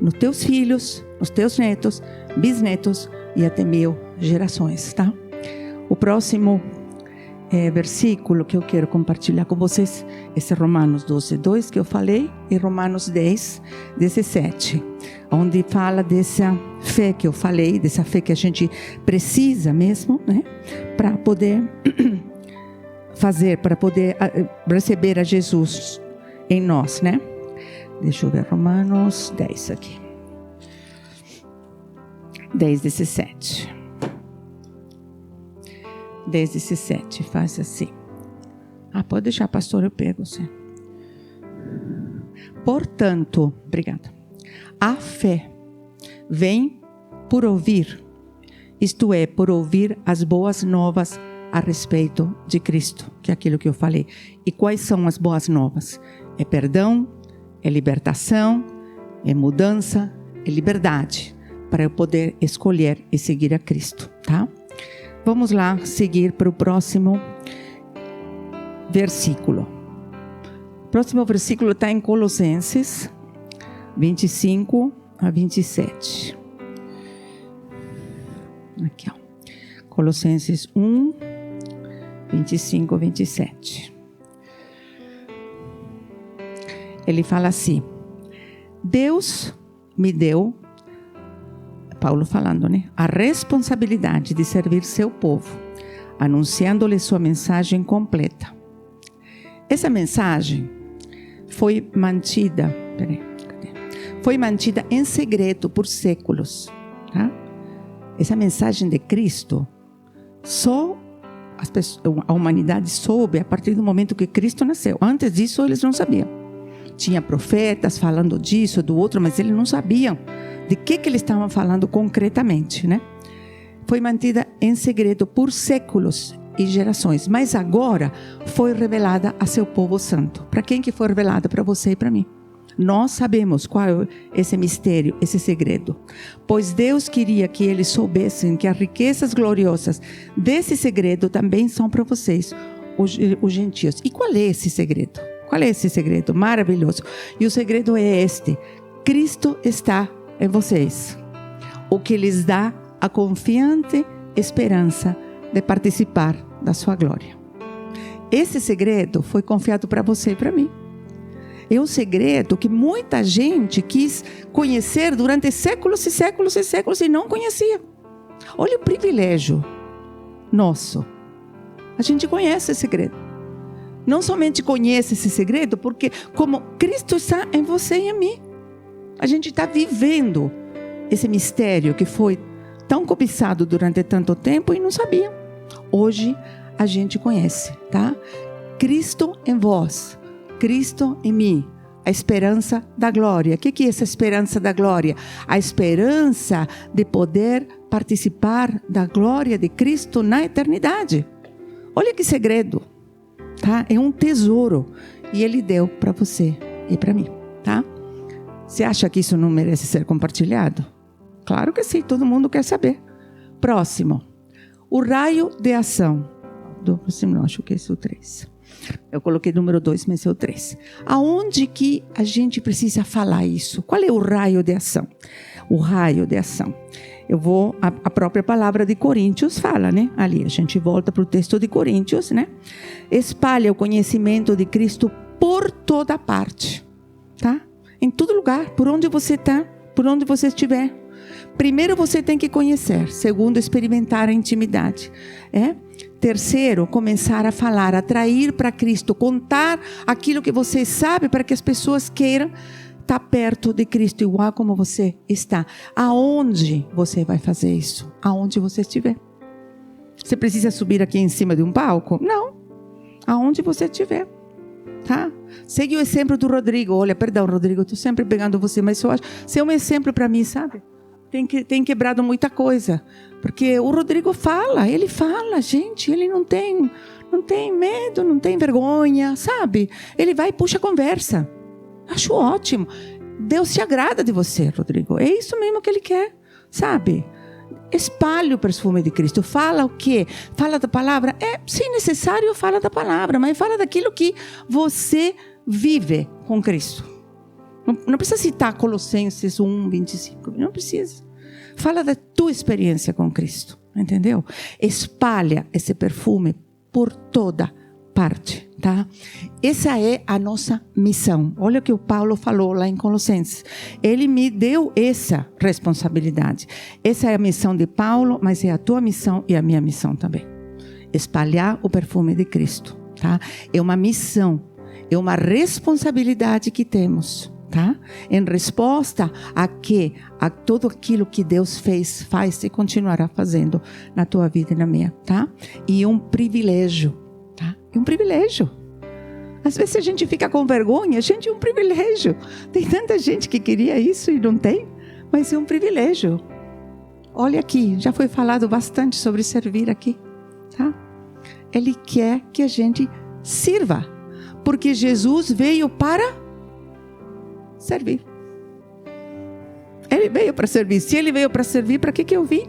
Nos teus filhos, nos teus netos, bisnetos e até 1000 gerações. Tá? O próximo versículo que eu quero compartilhar com vocês, esse é Romanos 12:2 que eu falei, e Romanos 10:17, onde fala dessa fé que eu falei, dessa fé que a gente precisa mesmo, né, para poder fazer, para poder receber a Jesus em nós, né? Deixa eu ver, Romanos 10 aqui, 10:17. 10:17, faz assim. Pode deixar, pastor, eu pego você. Portanto, obrigada. A fé vem por ouvir, isto é, por ouvir as boas novas a respeito de Cristo, que é aquilo que eu falei. E quais são as boas novas? É perdão, é libertação, é mudança, é liberdade, para eu poder escolher e seguir a Cristo, tá? Vamos lá seguir para o próximo versículo. O próximo versículo está em Colossenses 25-27. Aqui, ó. Colossenses 1, 25-27. Ele fala assim: Deus me deu, Paulo falando, né? A responsabilidade de servir seu povo, anunciando-lhe sua mensagem completa. Essa mensagem foi mantida em segredo por séculos. Tá? Essa mensagem de Cristo, só a humanidade soube a partir do momento que Cristo nasceu. Antes disso, eles não sabiam. Tinha profetas falando disso, do outro, mas eles não sabiam de que eles estavam falando concretamente, né? Foi mantida em segredo por séculos e gerações, mas agora foi revelada a seu povo santo. Para quem que foi revelada? Para você e para mim. Nós sabemos qual é esse mistério, esse segredo. Pois Deus queria que eles soubessem que as riquezas gloriosas desse segredo também são para vocês, os gentios. E qual é esse segredo? Qual é esse segredo maravilhoso? E o segredo é este: Cristo está em vocês, o que lhes dá a confiante esperança de participar da sua glória. Esse segredo foi confiado para você e para mim. É um segredo que muita gente quis conhecer durante séculos e séculos e séculos e não conhecia. Olha o privilégio nosso. A gente conhece esse segredo. Não somente conhece esse segredo, porque como Cristo está em você e em mim, a gente está vivendo esse mistério que foi tão cobiçado durante tanto tempo e não sabia. Hoje a gente conhece, tá? Cristo em vós, Cristo em mim, a esperança da glória. O que é essa esperança da glória? A esperança de poder participar da glória de Cristo na eternidade. Olha que segredo, tá? É um tesouro e Ele deu para você e para mim, tá? Você acha que isso não merece ser compartilhado? Claro que sim, todo mundo quer saber. Próximo. O raio de ação. Do próximo, não, acho que esse é o 3. Eu coloquei número 2, mas é o 3. Aonde que a gente precisa falar isso? Qual é o raio de ação? O raio de ação. A própria palavra de Coríntios fala, né? Ali, a gente volta para o texto de Coríntios, né? Espalha o conhecimento de Cristo por toda parte, tá? Em todo lugar, por onde você está, por onde você estiver. Primeiro você tem que conhecer. Segundo, experimentar a intimidade. Terceiro, começar a falar, atrair para Cristo, contar aquilo que você sabe para que as pessoas queiram estar perto de Cristo, igual como você está. Aonde você vai fazer isso? Aonde você estiver. Você precisa subir aqui em cima de um palco? Não. Aonde você estiver. Tá? Segue o exemplo do Rodrigo. Olha, perdão, Rodrigo, estou sempre pegando você, mas eu acho você é um exemplo para mim, sabe? Tem quebrado muita coisa, porque o Rodrigo ele fala, gente, ele não tem medo, não tem vergonha, sabe? Ele vai e puxa a conversa. Acho ótimo. Deus se agrada de você, Rodrigo. É isso mesmo que Ele quer, sabe? Espalhe o perfume de Cristo. Fala o quê? Fala da palavra? Se necessário, fala da palavra, mas fala daquilo que você vive com Cristo. Não precisa citar Colossenses 1, 25. Não precisa. Fala da tua experiência com Cristo. Entendeu? Espalha esse perfume por toda parte, tá? Essa é a nossa missão. Olha o que o Paulo falou lá em Colossenses. Ele me deu essa responsabilidade. Essa é a missão de Paulo, mas é a tua missão e a minha missão também. Espalhar o perfume de Cristo, tá? É uma missão, é uma responsabilidade que temos, tá? Em resposta a tudo aquilo que Deus faz e continuará fazendo na tua vida e na minha, tá? E é um privilégio, tá? É um privilégio. Às vezes a gente fica com vergonha, gente, é um privilégio. Tem tanta gente que queria isso e não tem, mas é um privilégio. Olha aqui, já foi falado bastante sobre servir aqui, tá? Ele quer que a gente sirva, porque Jesus veio para servir. Ele veio para servir. Se ele veio para servir, para que eu vim?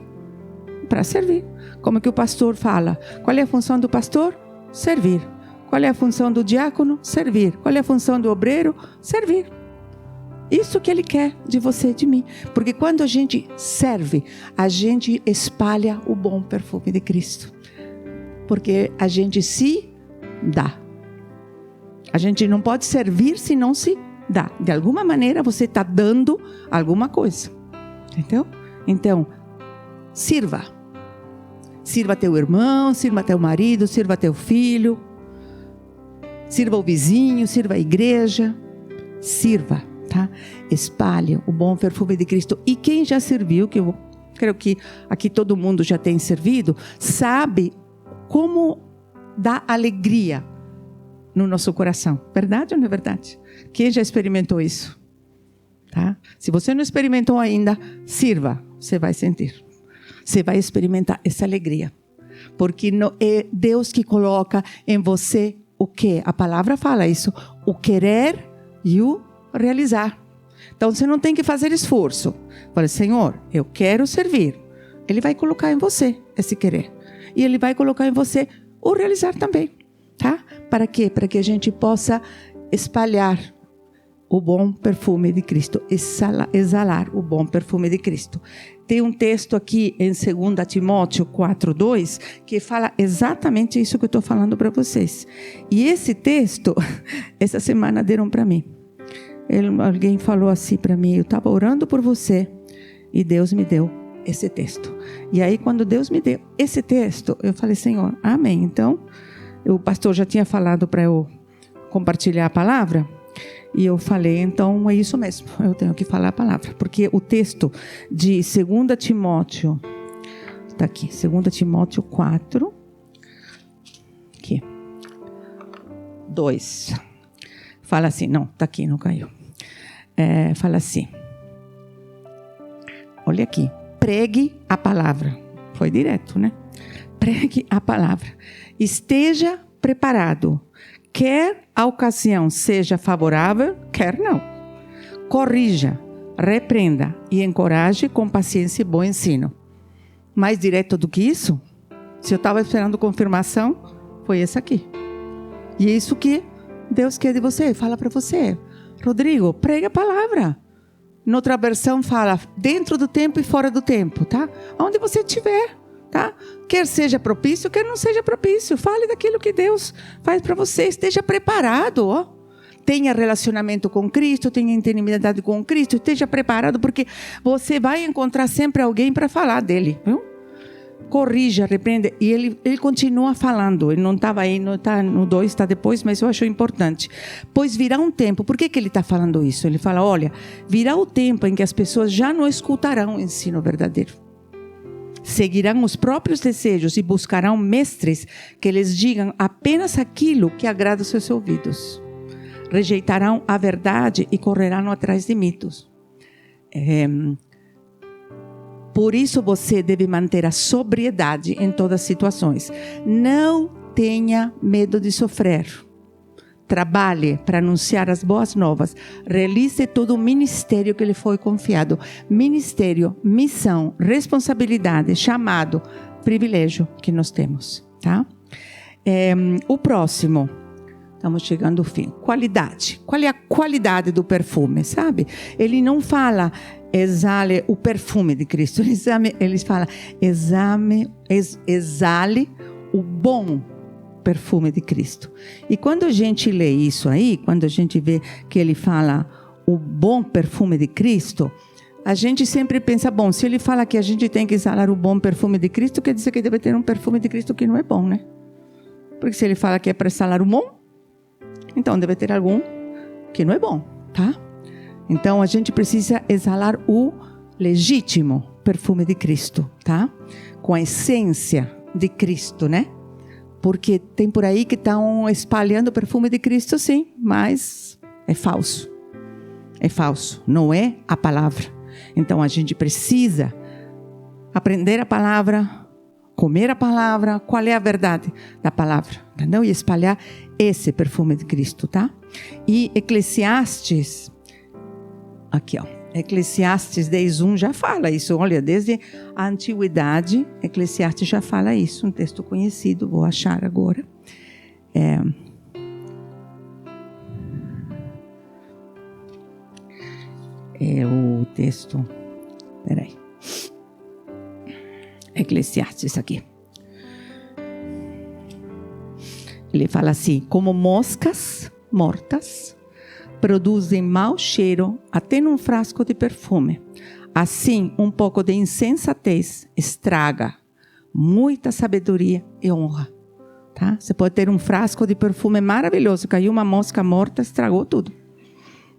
Para servir. Como que o pastor fala? Qual é a função do pastor? Servir. Qual é a função do diácono? Servir. Qual é a função do obreiro? Servir. Isso que ele quer de você e de mim. Porque quando a gente serve, a gente espalha o bom perfume de Cristo. Porque a gente se dá. A gente não pode servir se não se dá. De alguma maneira você está dando alguma coisa. Entendeu? Então, sirva. Sirva teu irmão, sirva teu marido, sirva teu filho. Sirva o vizinho, sirva a igreja. Sirva, tá? Espalhe o bom perfume de Cristo. E quem já serviu, que eu creio que aqui todo mundo já tem servido, sabe como dá alegria no nosso coração. Verdade ou não é verdade? Quem já experimentou isso? Tá? Se você não experimentou ainda, sirva, você vai sentir. Você vai experimentar essa alegria. Porque não é Deus que coloca em você o que? A palavra fala isso. O querer e o realizar. Então você não tem que fazer esforço. Fala, Senhor, eu quero servir. Ele vai colocar em você esse querer. E Ele vai colocar em você o realizar também. Tá? Para quê? Para que a gente possa espalhar o bom perfume de Cristo. Exalar o bom perfume de Cristo. Tem um texto aqui em 2 Timóteo 4:2 que fala exatamente isso que eu estou falando para vocês. E esse texto, essa semana deram para mim. Alguém falou assim para mim, eu estava orando por você e Deus me deu esse texto. E aí quando Deus me deu esse texto, eu falei, Senhor, amém. Então, o pastor já tinha falado para eu compartilhar a palavra. E eu falei, então é isso mesmo, eu tenho que falar a palavra. Porque o texto de 2 Timóteo Tá aqui, 2 Timóteo 4. Aqui. 2. Fala assim, não, tá aqui, não caiu. Fala assim. Olha aqui. Pregue a palavra. Foi direto, né? Pregue a palavra. Esteja preparado. Quer a ocasião seja favorável, quer não. Corrija, repreenda e encoraje com paciência e bom ensino. Mais direto do que isso? Se eu estava esperando confirmação, foi esse aqui. E é isso que Deus quer de você. Fala para você. Rodrigo, prega a palavra. Noutra versão fala dentro do tempo e fora do tempo, tá? Onde você estiver, tá? Quer seja propício, quer não seja propício. Fale daquilo que Deus faz para você. Esteja preparado, ó. Tenha relacionamento com Cristo, tenha intimidade com Cristo. Esteja preparado, porque você vai encontrar sempre alguém para falar dele, viu? Corrija, repreenda. E ele continua falando. Ele não estava aí, não está no 2, está depois, mas eu acho importante. Pois virá um tempo. Por que ele está falando isso? Ele fala, olha, virá o tempo em que as pessoas já não escutarão o ensino verdadeiro. Seguirão os próprios desejos e buscarão mestres que lhes digam apenas aquilo que agrada aos seus ouvidos. Rejeitarão a verdade e correrão atrás de mitos. Por isso você deve manter a sobriedade em todas as situações. Não tenha medo de sofrer. Trabalhe para anunciar as boas novas. Realize todo o ministério que lhe foi confiado. Ministério, missão, responsabilidade, chamado, privilégio que nós temos, tá? O próximo. Estamos chegando ao fim. Qualidade. Qual é a qualidade do perfume, sabe? Ele não fala exale o perfume de Cristo. Ele fala exale o bom perfume de Cristo. E quando a gente lê isso aí, quando a gente vê que ele fala o bom perfume de Cristo, a gente sempre pensa, bom, se ele fala que a gente tem que exalar o bom perfume de Cristo, quer dizer que deve ter um perfume de Cristo que não é bom, né? Porque se ele fala que é para exalar o bom, então deve ter algum que não é bom, tá? Então a gente precisa exalar o legítimo perfume de Cristo, tá? Com a essência de Cristo, né? Porque tem por aí que estão espalhando o perfume de Cristo, sim, mas é falso. É falso, não é a palavra. Então a gente precisa aprender a palavra, comer a palavra, qual é a verdade da palavra, entendeu? E espalhar esse perfume de Cristo, tá? E Eclesiastes, aqui ó, Eclesiastes 10:1 já fala isso, olha, desde a antiguidade, Eclesiastes já fala isso, um texto conhecido, vou achar agora. É o texto, peraí, Eclesiastes aqui. Ele fala assim, como moscas mortas produzem mau cheiro até num frasco de perfume. Assim, um pouco de insensatez estraga muita sabedoria e honra. Tá? Você pode ter um frasco de perfume maravilhoso, caiu uma mosca morta, estragou tudo.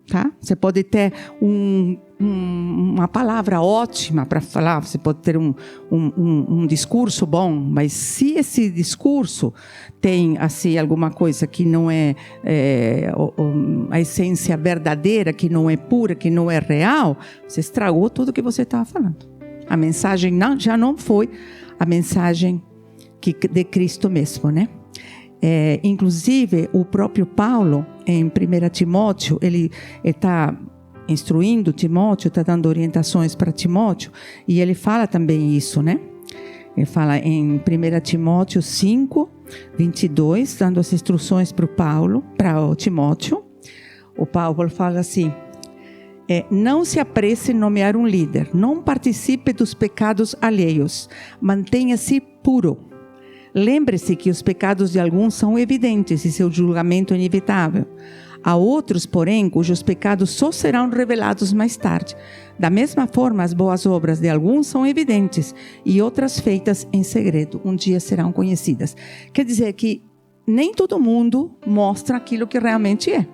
Tá? Você pode ter uma palavra ótima para falar, você pode ter um discurso bom, mas se esse discurso tem assim, alguma coisa que não é, a essência verdadeira, que não é pura, que não é real, você estragou tudo que você estava falando. A mensagem já não foi a mensagem de Cristo mesmo, né? Inclusive, o próprio Paulo, em 1 Timóteo, ele está instruindo Timóteo, está dando orientações para Timóteo, e ele fala também isso, né? Ele fala em 1 Timóteo 5:22, dando as instruções para o Timóteo. O Paulo fala assim, não se apresse em nomear um líder, não participe dos pecados alheios, mantenha-se puro. Lembre-se que os pecados de alguns são evidentes e seu julgamento é inevitável. Há outros, porém, cujos pecados só serão revelados mais tarde. Da mesma forma, as boas obras de alguns são evidentes e outras feitas em segredo, um dia serão conhecidas. Quer dizer que nem todo mundo mostra aquilo que realmente é.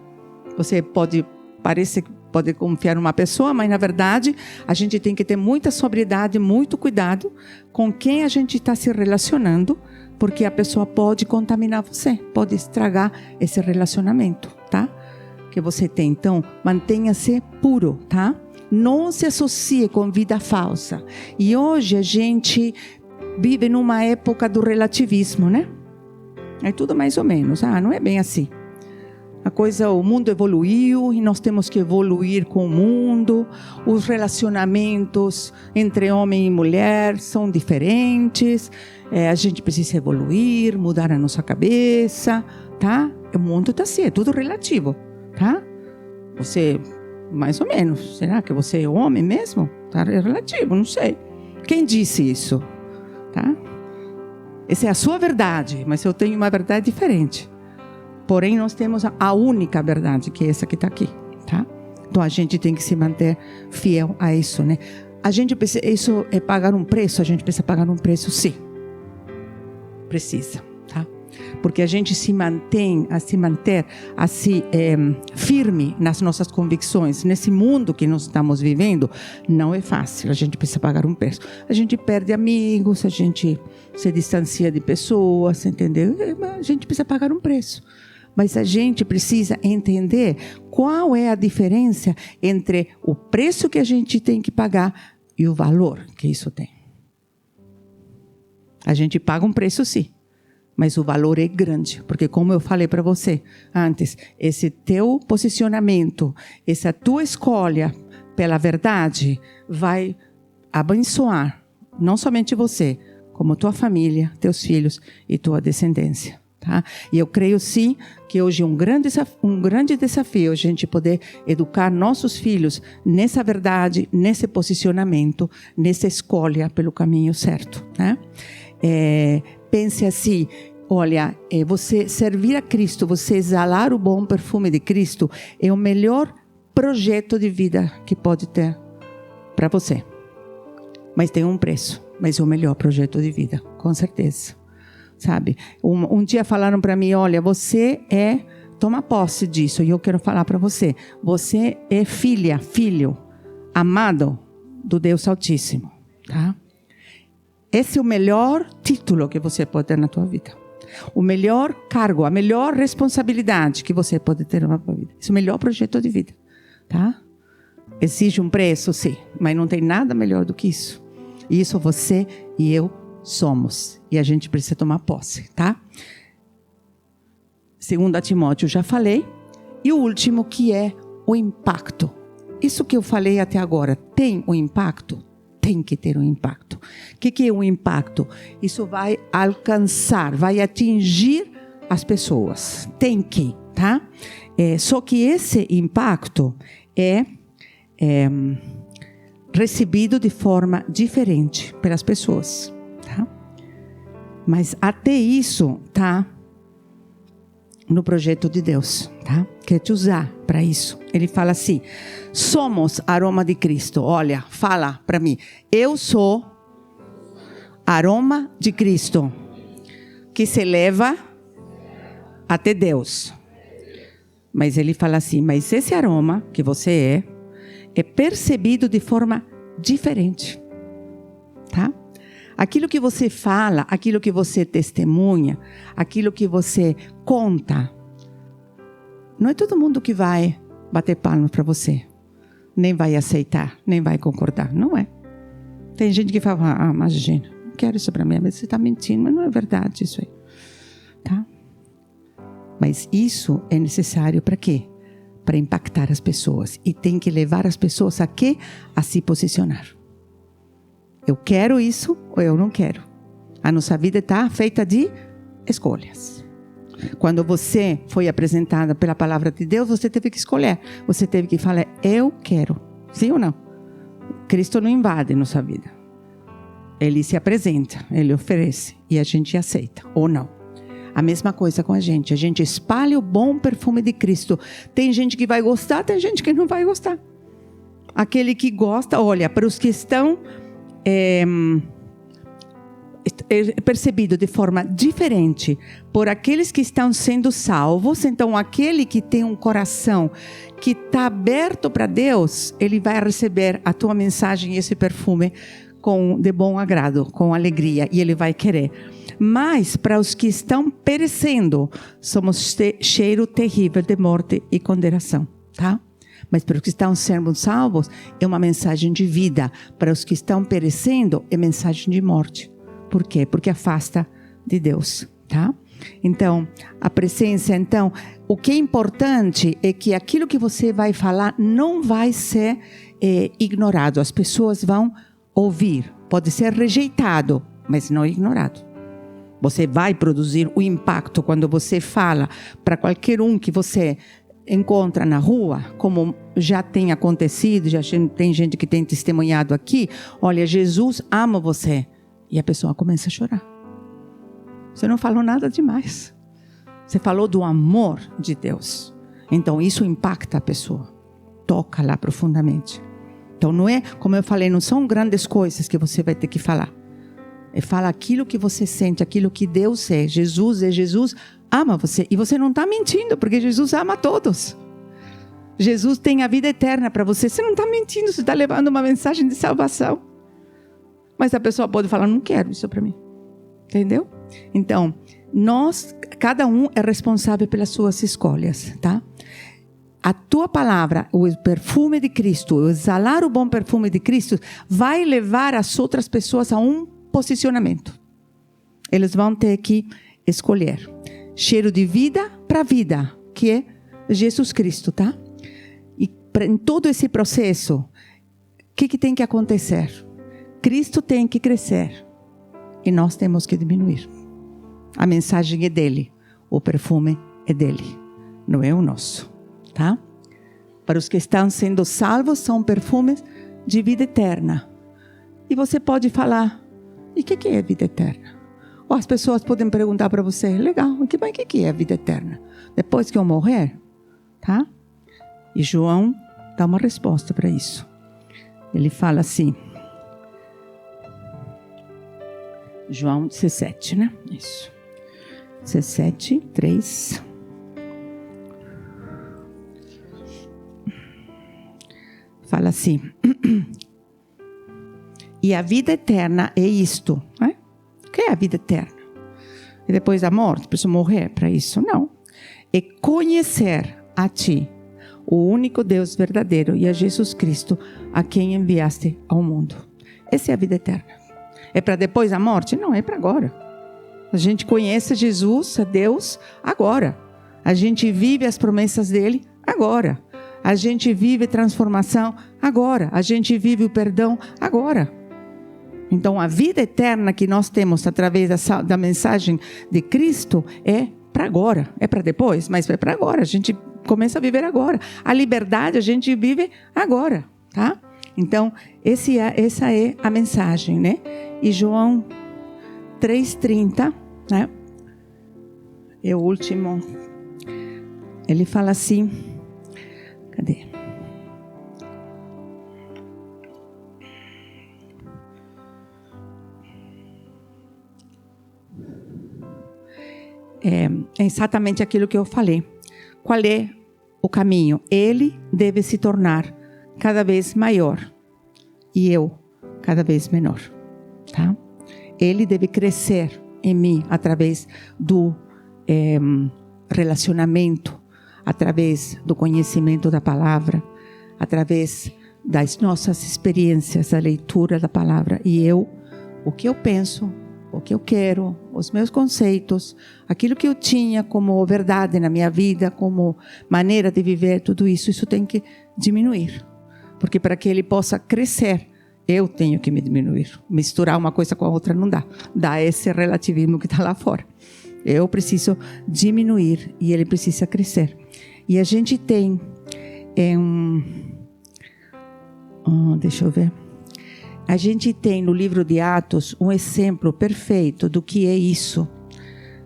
Você pode pode confiar numa pessoa, mas na verdade a gente tem que ter muita sobriedade, muito cuidado com quem a gente está se relacionando, porque a pessoa pode contaminar você, pode estragar esse relacionamento, tá? Que você tem. Então, mantenha-se puro, tá? Não se associe com vida falsa. E hoje a gente vive numa época do relativismo, né? É tudo mais ou menos. Não é bem assim. O mundo evoluiu e nós temos que evoluir com o mundo. Os relacionamentos entre homem e mulher são diferentes. A gente precisa evoluir, mudar a nossa cabeça, tá? O mundo está assim, é tudo relativo, tá? Você, mais ou menos, será que você é homem mesmo? Tá relativo, não sei. Quem disse isso? Tá? Essa é a sua verdade, mas eu tenho uma verdade diferente. Porém, nós temos a única verdade, que é essa que está aqui, tá? Então, a gente tem que se manter fiel a isso, né? A gente precisa, isso é pagar um preço, a gente precisa pagar um preço, sim. Precisa, tá? Porque a gente se manter assim, firme nas nossas convicções, nesse mundo que nós estamos vivendo, não é fácil, a gente precisa pagar um preço. A gente perde amigos, a gente se distancia de pessoas, entendeu? A gente precisa pagar um preço. Mas a gente precisa entender qual é a diferença entre o preço que a gente tem que pagar e o valor que isso tem. A gente paga um preço, sim, mas o valor é grande, porque como eu falei para você antes, esse teu posicionamento, essa tua escolha pela verdade vai abençoar não somente você, como tua família, teus filhos e tua descendência. Tá? E eu creio sim que hoje é um grande desafio a gente poder educar nossos filhos nessa verdade, nesse posicionamento, nessa escolha pelo caminho certo, né? Pense assim, olha, você servir a Cristo, você exalar o bom perfume de Cristo é o melhor projeto de vida que pode ter para você. Mas tem um preço, mas é o melhor projeto de vida, com certeza. Sabe? Um dia falaram para mim, olha, toma posse disso, e eu quero falar para você. Você é filho, amado do Deus Altíssimo, tá? Esse é o melhor título que você pode ter na tua vida. O melhor cargo, a melhor responsabilidade que você pode ter na tua vida. Esse é o melhor projeto de vida, tá? Exige um preço, sim, mas não tem nada melhor do que isso. E isso você e eu somos. E a gente precisa tomar posse, tá? 2 Timóteo, já falei. E o último, que é o impacto. Isso que eu falei até agora, tem um impacto? Tem que ter um impacto. O que é um impacto? Isso vai alcançar, vai atingir as pessoas. Tem que, tá? Só que esse impacto é recebido de forma diferente pelas pessoas. Mas até isso tá no projeto de Deus, tá? Quer te usar para isso. Ele fala assim: somos aroma de Cristo. Olha, fala para mim. Eu sou aroma de Cristo que se leva até Deus. Mas ele fala assim: mas esse aroma que você é percebido de forma diferente, tá? Aquilo que você fala, aquilo que você testemunha, aquilo que você conta, não é todo mundo que vai bater palmas para você, nem vai aceitar, nem vai concordar, não é. Tem gente que fala, imagina, não quero isso para mim, mas você está mentindo, mas não é verdade isso aí, tá? Mas isso é necessário para quê? Para impactar as pessoas, e tem que levar as pessoas a quê? A se posicionar. Eu quero isso ou eu não quero. A nossa vida está feita de escolhas. Quando você foi apresentada pela palavra de Deus, você teve que escolher. Você teve que falar, eu quero. Sim ou não? Cristo não invade nossa vida. Ele se apresenta, ele oferece e a gente aceita ou não. A mesma coisa com a gente espalha o bom perfume de Cristo. Tem gente que vai gostar, tem gente que não vai gostar. Aquele que gosta, olha, para os que estão é percebido de forma diferente por aqueles que estão sendo salvos. Então, aquele que tem um coração que está aberto para Deus, ele vai receber a tua mensagem e esse perfume de bom agrado, com alegria, e ele vai querer. Mas para os que estão perecendo, somos cheiro terrível de morte e condenação, tá? Mas para os que estão sendo salvos, é uma mensagem de vida. Para os que estão perecendo, é mensagem de morte. Por quê? Porque afasta de Deus, tá? Então, a presença, o que é importante é que aquilo que você vai falar não vai ser ignorado. As pessoas vão ouvir. Pode ser rejeitado, mas não ignorado. Você vai produzir o impacto quando você fala para qualquer um que você encontra na rua, como já tem acontecido, já tem gente que tem testemunhado aqui. Olha, Jesus ama você. E a pessoa começa a chorar. Você não falou nada demais. Você falou do amor de Deus. Então isso impacta a pessoa. Toca lá profundamente. Então não é, como eu falei, não são grandes coisas que você vai ter que falar. Fala aquilo que você sente, aquilo que Deus é. Jesus ama você. E você não está mentindo, porque Jesus ama a todos. Jesus tem a vida eterna para você. Você não está mentindo, você está levando uma mensagem de salvação. Mas a pessoa pode falar, não quero isso para mim. Entendeu? Então, cada um é responsável pelas suas escolhas, tá? A tua palavra, o perfume de Cristo, o exalar o bom perfume de Cristo, vai levar as outras pessoas a um posicionamento. Eles vão ter que escolher. Cheiro de vida para vida, que é Jesus Cristo, tá? E em todo esse processo, o que tem que acontecer? Cristo tem que crescer e nós temos que diminuir. A mensagem é dele, o perfume é dele, não é o nosso. Tá? Para os que estão sendo salvos, são perfumes de vida eterna. E você pode falar, e o que é vida eterna? Ou as pessoas podem perguntar para você, legal, mas o que é a vida eterna? Depois que eu morrer, tá? E João dá uma resposta para isso. Ele fala assim, João 17, né? Isso. 17, 3... Fala assim, e a vida eterna é isto, né? O que é a vida eterna? E depois da morte, preciso morrer para isso? Não. É conhecer a ti, o único Deus verdadeiro, e a Jesus Cristo, a quem enviaste ao mundo. Essa é a vida eterna. É para depois da morte? Não, é para agora. A gente conhece Jesus, a Deus, agora. A gente vive as promessas dele agora. A gente vive transformação agora. A gente vive o perdão agora. Então, a vida eterna que nós temos através da mensagem de Cristo é para agora. É para depois, mas é para agora. A gente começa a viver agora. A liberdade a gente vive agora, tá? Então, essa é a mensagem, né? E João 3,30, né? É o último. Ele fala assim... Cadê? É exatamente aquilo que eu falei. Qual é o caminho? Ele deve se tornar cada vez maior e eu cada vez menor, tá? Ele deve crescer em mim através do relacionamento, através do conhecimento da palavra, através das nossas experiências, da leitura da palavra. E eu, o que eu penso, o que eu quero, os meus conceitos, aquilo que eu tinha como verdade na minha vida, como maneira de viver, tudo isso, isso tem que diminuir. Porque para que ele possa crescer, eu tenho que me diminuir. Misturar uma coisa com a outra não dá. Dá esse relativismo que está lá fora. Eu preciso diminuir e ele precisa crescer. E a gente tem deixa eu ver. A gente tem no livro de Atos um exemplo perfeito do que é isso,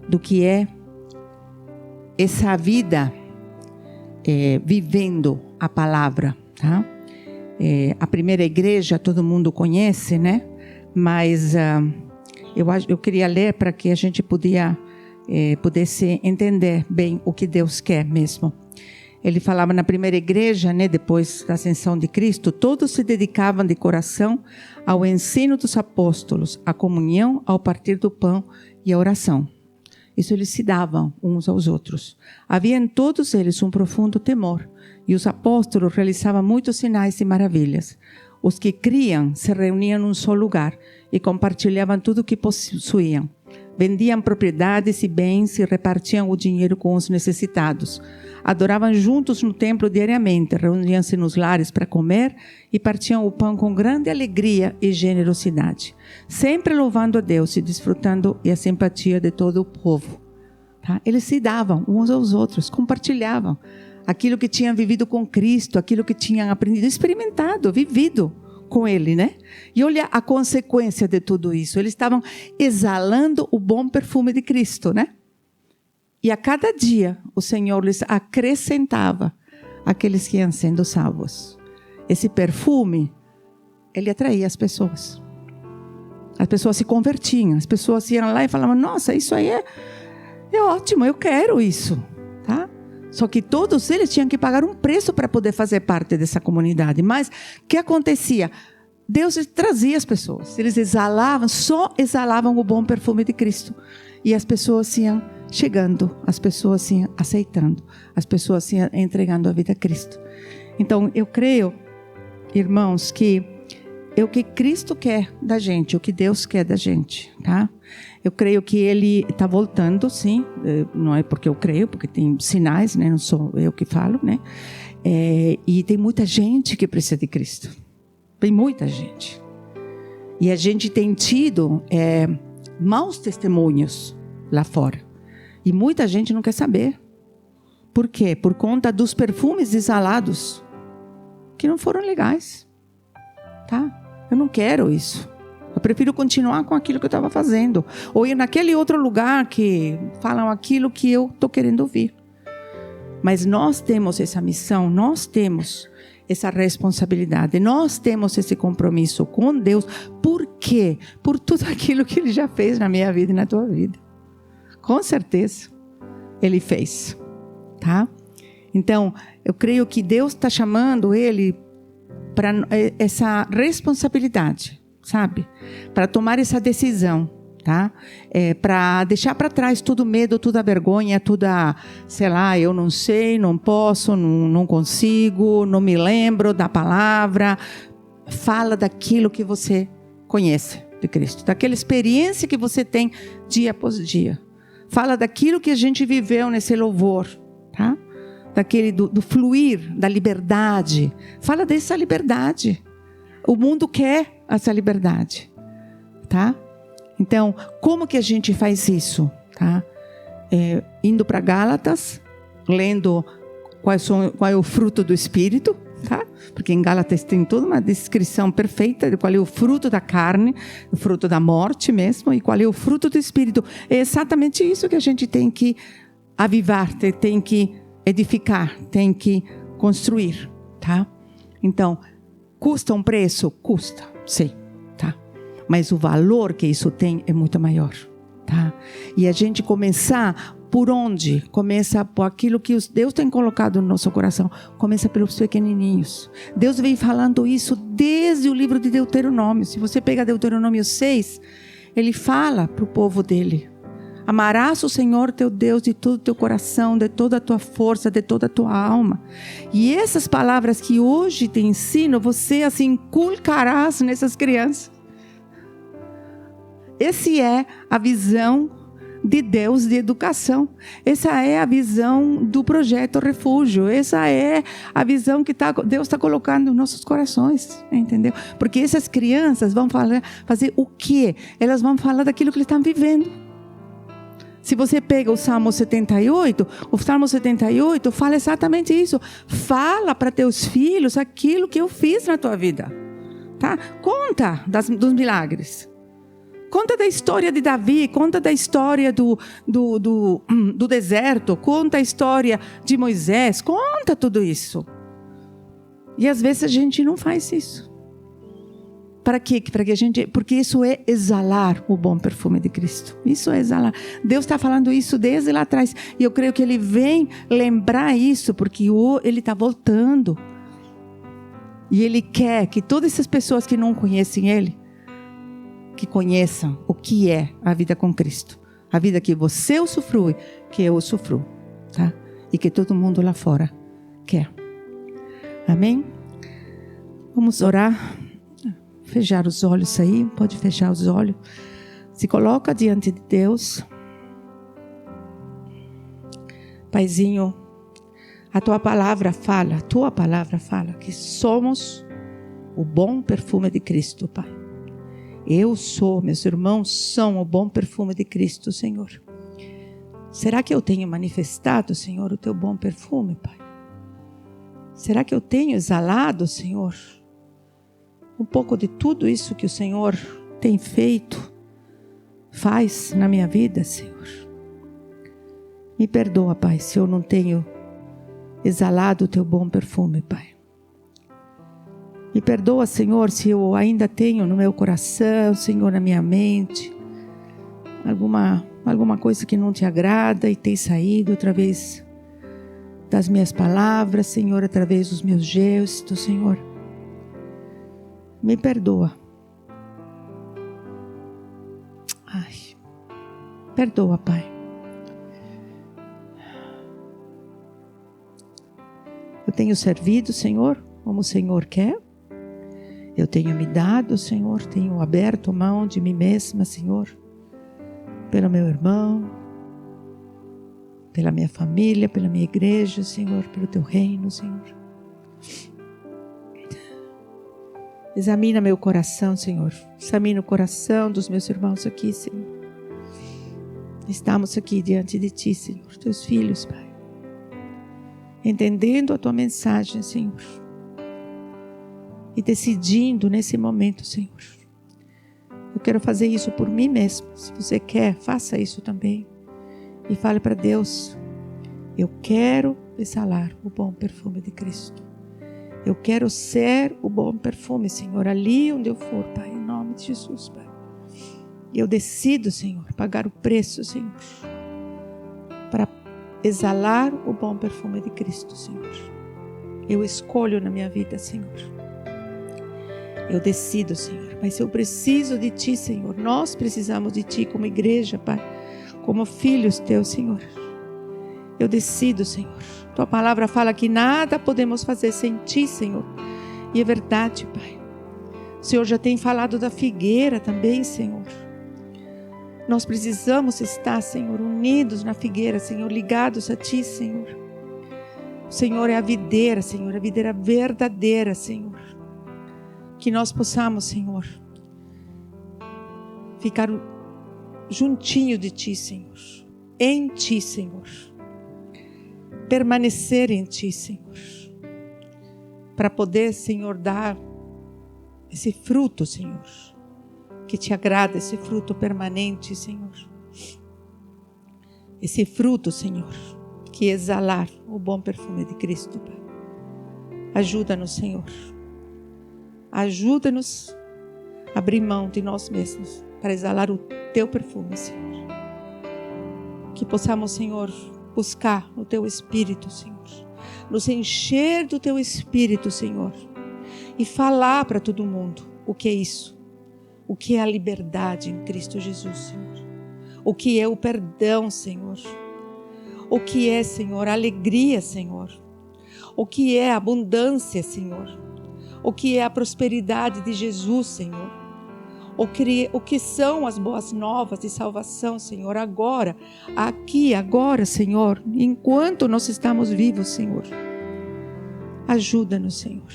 do que é essa vida vivendo a palavra, tá? A primeira igreja todo mundo conhece, né? Mas Eu queria ler para que a gente pudesse entender bem o que Deus quer mesmo. Ele falava na primeira igreja, né, depois da ascensão de Cristo, todos se dedicavam de coração ao ensino dos apóstolos, à comunhão, ao partir do pão e à oração. Isso eles se davam uns aos outros. Havia em todos eles um profundo temor, e os apóstolos realizavam muitos sinais e maravilhas. Os que criam se reuniam num só lugar e compartilhavam tudo o que possuíam. Vendiam propriedades e bens e repartiam o dinheiro com os necessitados. Adoravam juntos no templo diariamente, reuniam-se nos lares para comer e partiam o pão com grande alegria e generosidade, sempre louvando a Deus e desfrutando a simpatia de todo o povo. Tá? Eles se davam uns aos outros, compartilhavam aquilo que tinham vivido com Cristo, aquilo que tinham aprendido, experimentado, vivido com Ele, né? E olha a consequência de tudo isso. Eles estavam exalando o bom perfume de Cristo, né? E a cada dia o Senhor lhes acrescentava aqueles que iam sendo salvos. Esse perfume, ele atraía as pessoas. As pessoas se convertiam, as pessoas iam lá e falavam: nossa, isso aí é ótimo, eu quero isso, tá? Só que todos eles tinham que pagar um preço para poder fazer parte dessa comunidade. Mas o que acontecia? Deus trazia as pessoas. Eles só exalavam o bom perfume de Cristo. E as pessoas iam chegando, as pessoas iam aceitando, as pessoas iam entregando a vida a Cristo. Então, eu creio, irmãos, que é o que Cristo quer da gente, o que Deus quer da gente, tá? Eu creio que Ele está voltando, sim. Não é porque eu creio, porque tem sinais, né? Não sou eu que falo, né? E tem muita gente que precisa de Cristo. Tem muita gente. E a gente tem tido maus testemunhos lá fora. E muita gente não quer saber. Por quê? Por conta dos perfumes exalados que não foram legais, tá? Eu não quero isso. Eu prefiro continuar com aquilo que eu estava fazendo. Ou ir naquele outro lugar que falam aquilo que eu estou querendo ouvir. Mas nós temos essa missão, nós temos essa responsabilidade, nós temos esse compromisso com Deus. Por quê? Por tudo aquilo que Ele já fez na minha vida e na tua vida. Com certeza, Ele fez. Tá? Então, eu creio que Deus está chamando Ele para essa responsabilidade, sabe? Para tomar essa decisão, tá? Para deixar para trás todo o medo, toda a vergonha, toda, sei lá, eu não sei, não posso, não consigo, não me lembro da palavra. Fala daquilo que você conhece de Cristo, daquela experiência que você tem dia após dia. Fala daquilo que a gente viveu nesse louvor, tá? Daquele do fluir, da liberdade. Fala dessa liberdade. O mundo quer essa liberdade, tá? Então, como que a gente faz isso, tá? Indo para Gálatas, lendo qual é o fruto do Espírito, tá? Porque em Gálatas tem toda uma descrição perfeita de qual é o fruto da carne, o fruto da morte mesmo, e qual é o fruto do Espírito. É exatamente isso que a gente tem que avivar, tem que edificar, tem que construir, tá? Então, custa um preço? Custa, sim, tá? Mas o valor que isso tem é muito maior, tá? E a gente começar por onde? Começa por aquilo que Deus tem colocado no nosso coração. Começa pelos pequenininhos. Deus vem falando isso desde o livro de Deuteronômio. Se você pega Deuteronômio 6, ele fala para o povo dele: amarás o Senhor teu Deus de todo o teu coração, de toda a tua força, de toda a tua alma. E essas palavras que hoje te ensino, você as inculcarás nessas crianças. Essa é a visão de Deus de educação. Essa é a visão do projeto Refúgio. Essa é a visão que Deus está colocando nos nossos corações, entendeu? Porque essas crianças vão fazer o quê? Elas vão falar daquilo que eles estão vivendo. Se você pega o Salmo 78, o Salmo 78 fala exatamente isso. Fala para teus filhos aquilo que eu fiz na tua vida, tá? Conta dos milagres. Conta da história de Davi, conta da história do deserto, conta a história de Moisés, conta tudo isso. E às vezes a gente não faz isso. Para quê? Porque isso é exalar o bom perfume de Cristo. Isso é exalar. Deus está falando isso desde lá atrás. E eu creio que Ele vem lembrar isso, porque Ele está voltando. E Ele quer que todas essas pessoas que não conhecem Ele, que conheçam o que é a vida com Cristo. A vida que você usufrui, que eu usufruo. Tá? E que todo mundo lá fora quer. Amém? Vamos orar. Fechar os olhos aí, pode fechar os olhos. Se coloca diante de Deus. Paizinho, a tua palavra fala que somos o bom perfume de Cristo, Pai. Eu sou, meus irmãos são o bom perfume de Cristo, Senhor. Será que eu tenho manifestado, Senhor, o teu bom perfume, Pai? Será que eu tenho exalado, Senhor, um pouco de tudo isso que o Senhor tem feito, faz na minha vida, Senhor? Me perdoa, Pai, se eu não tenho exalado o teu bom perfume, Pai. Me perdoa, Senhor, se eu ainda tenho no meu coração, Senhor, na minha mente, alguma coisa que não te agrada e tem saído através das minhas palavras, Senhor, através dos meus gestos, Senhor. Me perdoa. Ai, perdoa, Pai. Eu tenho servido, Senhor, como o Senhor quer. Eu tenho me dado, Senhor, tenho aberto mão de mim mesma, Senhor, pelo meu irmão, pela minha família, pela minha igreja, Senhor, pelo teu reino, Senhor. Examina meu coração, Senhor. Examina o coração dos meus irmãos aqui, Senhor. Estamos aqui diante de Ti, Senhor, Teus filhos, Pai. Entendendo a Tua mensagem, Senhor. E decidindo nesse momento, Senhor. Eu quero fazer isso por mim mesmo. Se você quer, faça isso também. E fale para Deus: eu quero exalar o bom perfume de Cristo. Eu quero ser o bom perfume, Senhor, ali onde eu for, Pai, em nome de Jesus, Pai. E eu decido, Senhor, pagar o preço, Senhor, para exalar o bom perfume de Cristo, Senhor. Eu escolho na minha vida, Senhor. Eu decido, Senhor, mas eu preciso de Ti, Senhor. Nós precisamos de Ti como igreja, Pai, como filhos Teus, Senhor. Eu decido, Senhor. Tua palavra fala que nada podemos fazer sem Ti, Senhor. E é verdade, Pai. O Senhor já tem falado da figueira também, Senhor. Nós precisamos estar, Senhor, unidos na figueira, Senhor, ligados a Ti, Senhor. O Senhor é a videira, Senhor, a videira verdadeira, Senhor. Que nós possamos, Senhor, ficar juntinho de Ti, Senhor. Em Ti, Senhor. Permanecer em Ti, Senhor, para poder, Senhor, dar esse fruto, Senhor, que Te agrada, esse fruto permanente, Senhor. Esse fruto, Senhor, que exalar o bom perfume de Cristo, Pai. Ajuda-nos, Senhor. Ajuda-nos a abrir mão de nós mesmos para exalar o Teu perfume, Senhor. Que possamos, Senhor, buscar no Teu Espírito, Senhor. Nos encher do Teu Espírito, Senhor. E falar para todo mundo o que é isso. O que é a liberdade em Cristo Jesus, Senhor. O que é o perdão, Senhor. O que é, Senhor, a alegria, Senhor. O que é a abundância, Senhor. O que é a prosperidade de Jesus, Senhor. O que são as boas novas de salvação, Senhor, agora, aqui, agora, Senhor, enquanto nós estamos vivos, Senhor. Ajuda-nos, Senhor.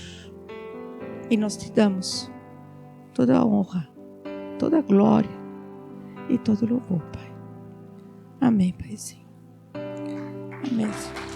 E nós Te damos toda a honra, toda a glória e todo o louvor, Pai. Amém, Paizinho. Amém, Senhor.